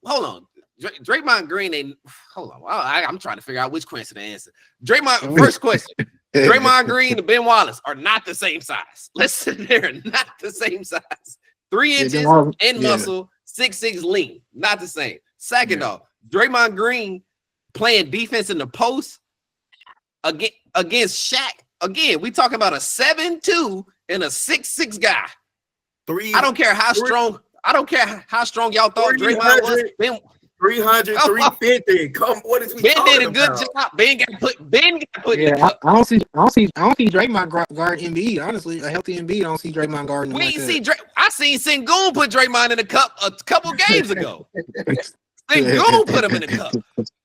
Hold on. Draymond Green ain't. Hold on. I'm trying to figure out which question to answer. First question. Draymond Green and Ben Wallace are not the same size. Listen, they're not the same size. 3 inches in muscle, 6'6" lean. Not the same. Second off, Draymond Green playing defense in the post against Shaq. Again, we talking about a 7'2" and a 6'6" guy. I don't care how strong. I don't care how strong y'all thought Draymond was. 300, 350. Come, what is we Ben talking did a good about? job. Ben got put in the cup. I don't see Draymond guard Embiid. Honestly, a healthy Embiid, I don't see Draymond guarding. We ain't see I seen Sengun put Draymond in the cup a couple games ago. Sengun put him in the cup.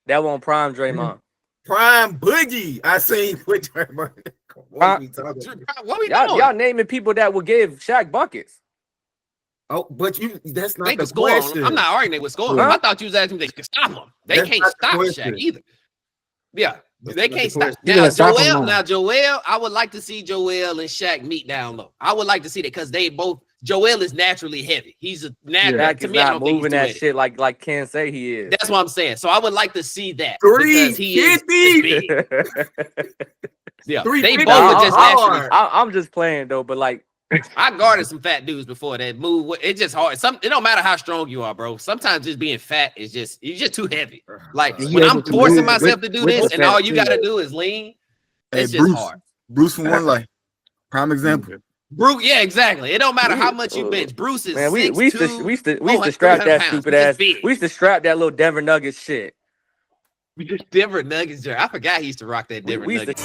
That won't prime Draymond. Prime Boogie. I seen with Draymond. What we talking about? What we doing? Y'all naming people that would give Shaq buckets. Oh, but that's not They the can score question. on him. I'm not arguing they would score on him. I thought you was asking if they could stop him. They can't stop Shaq either. Yeah, they can't stop. Now, Joel, I would like to see Joel and Shaq meet down low. I would like to see that because they both. Joel is naturally heavy. He's a natural. To me, I don't moving that shit like Ken say he is. That's what I'm saying. So I would like to see that 350. Yeah, they both are just naturally. I'm just playing though, but like. I guarded some fat dudes before that move. It's just hard. It don't matter how strong you are, bro. Sometimes just being fat is you're just too heavy. Like when I'm forcing myself to do this, and all you gotta do is lean, it's just hard. Bruce from One Life, prime example. Bruce, yeah, exactly. It don't matter how much you bench. Bruce is we used to strap that stupid ass. We used to strap that little Denver Nuggets shit. Denver Nuggets, I forgot he used to rock that Denver Nuggets.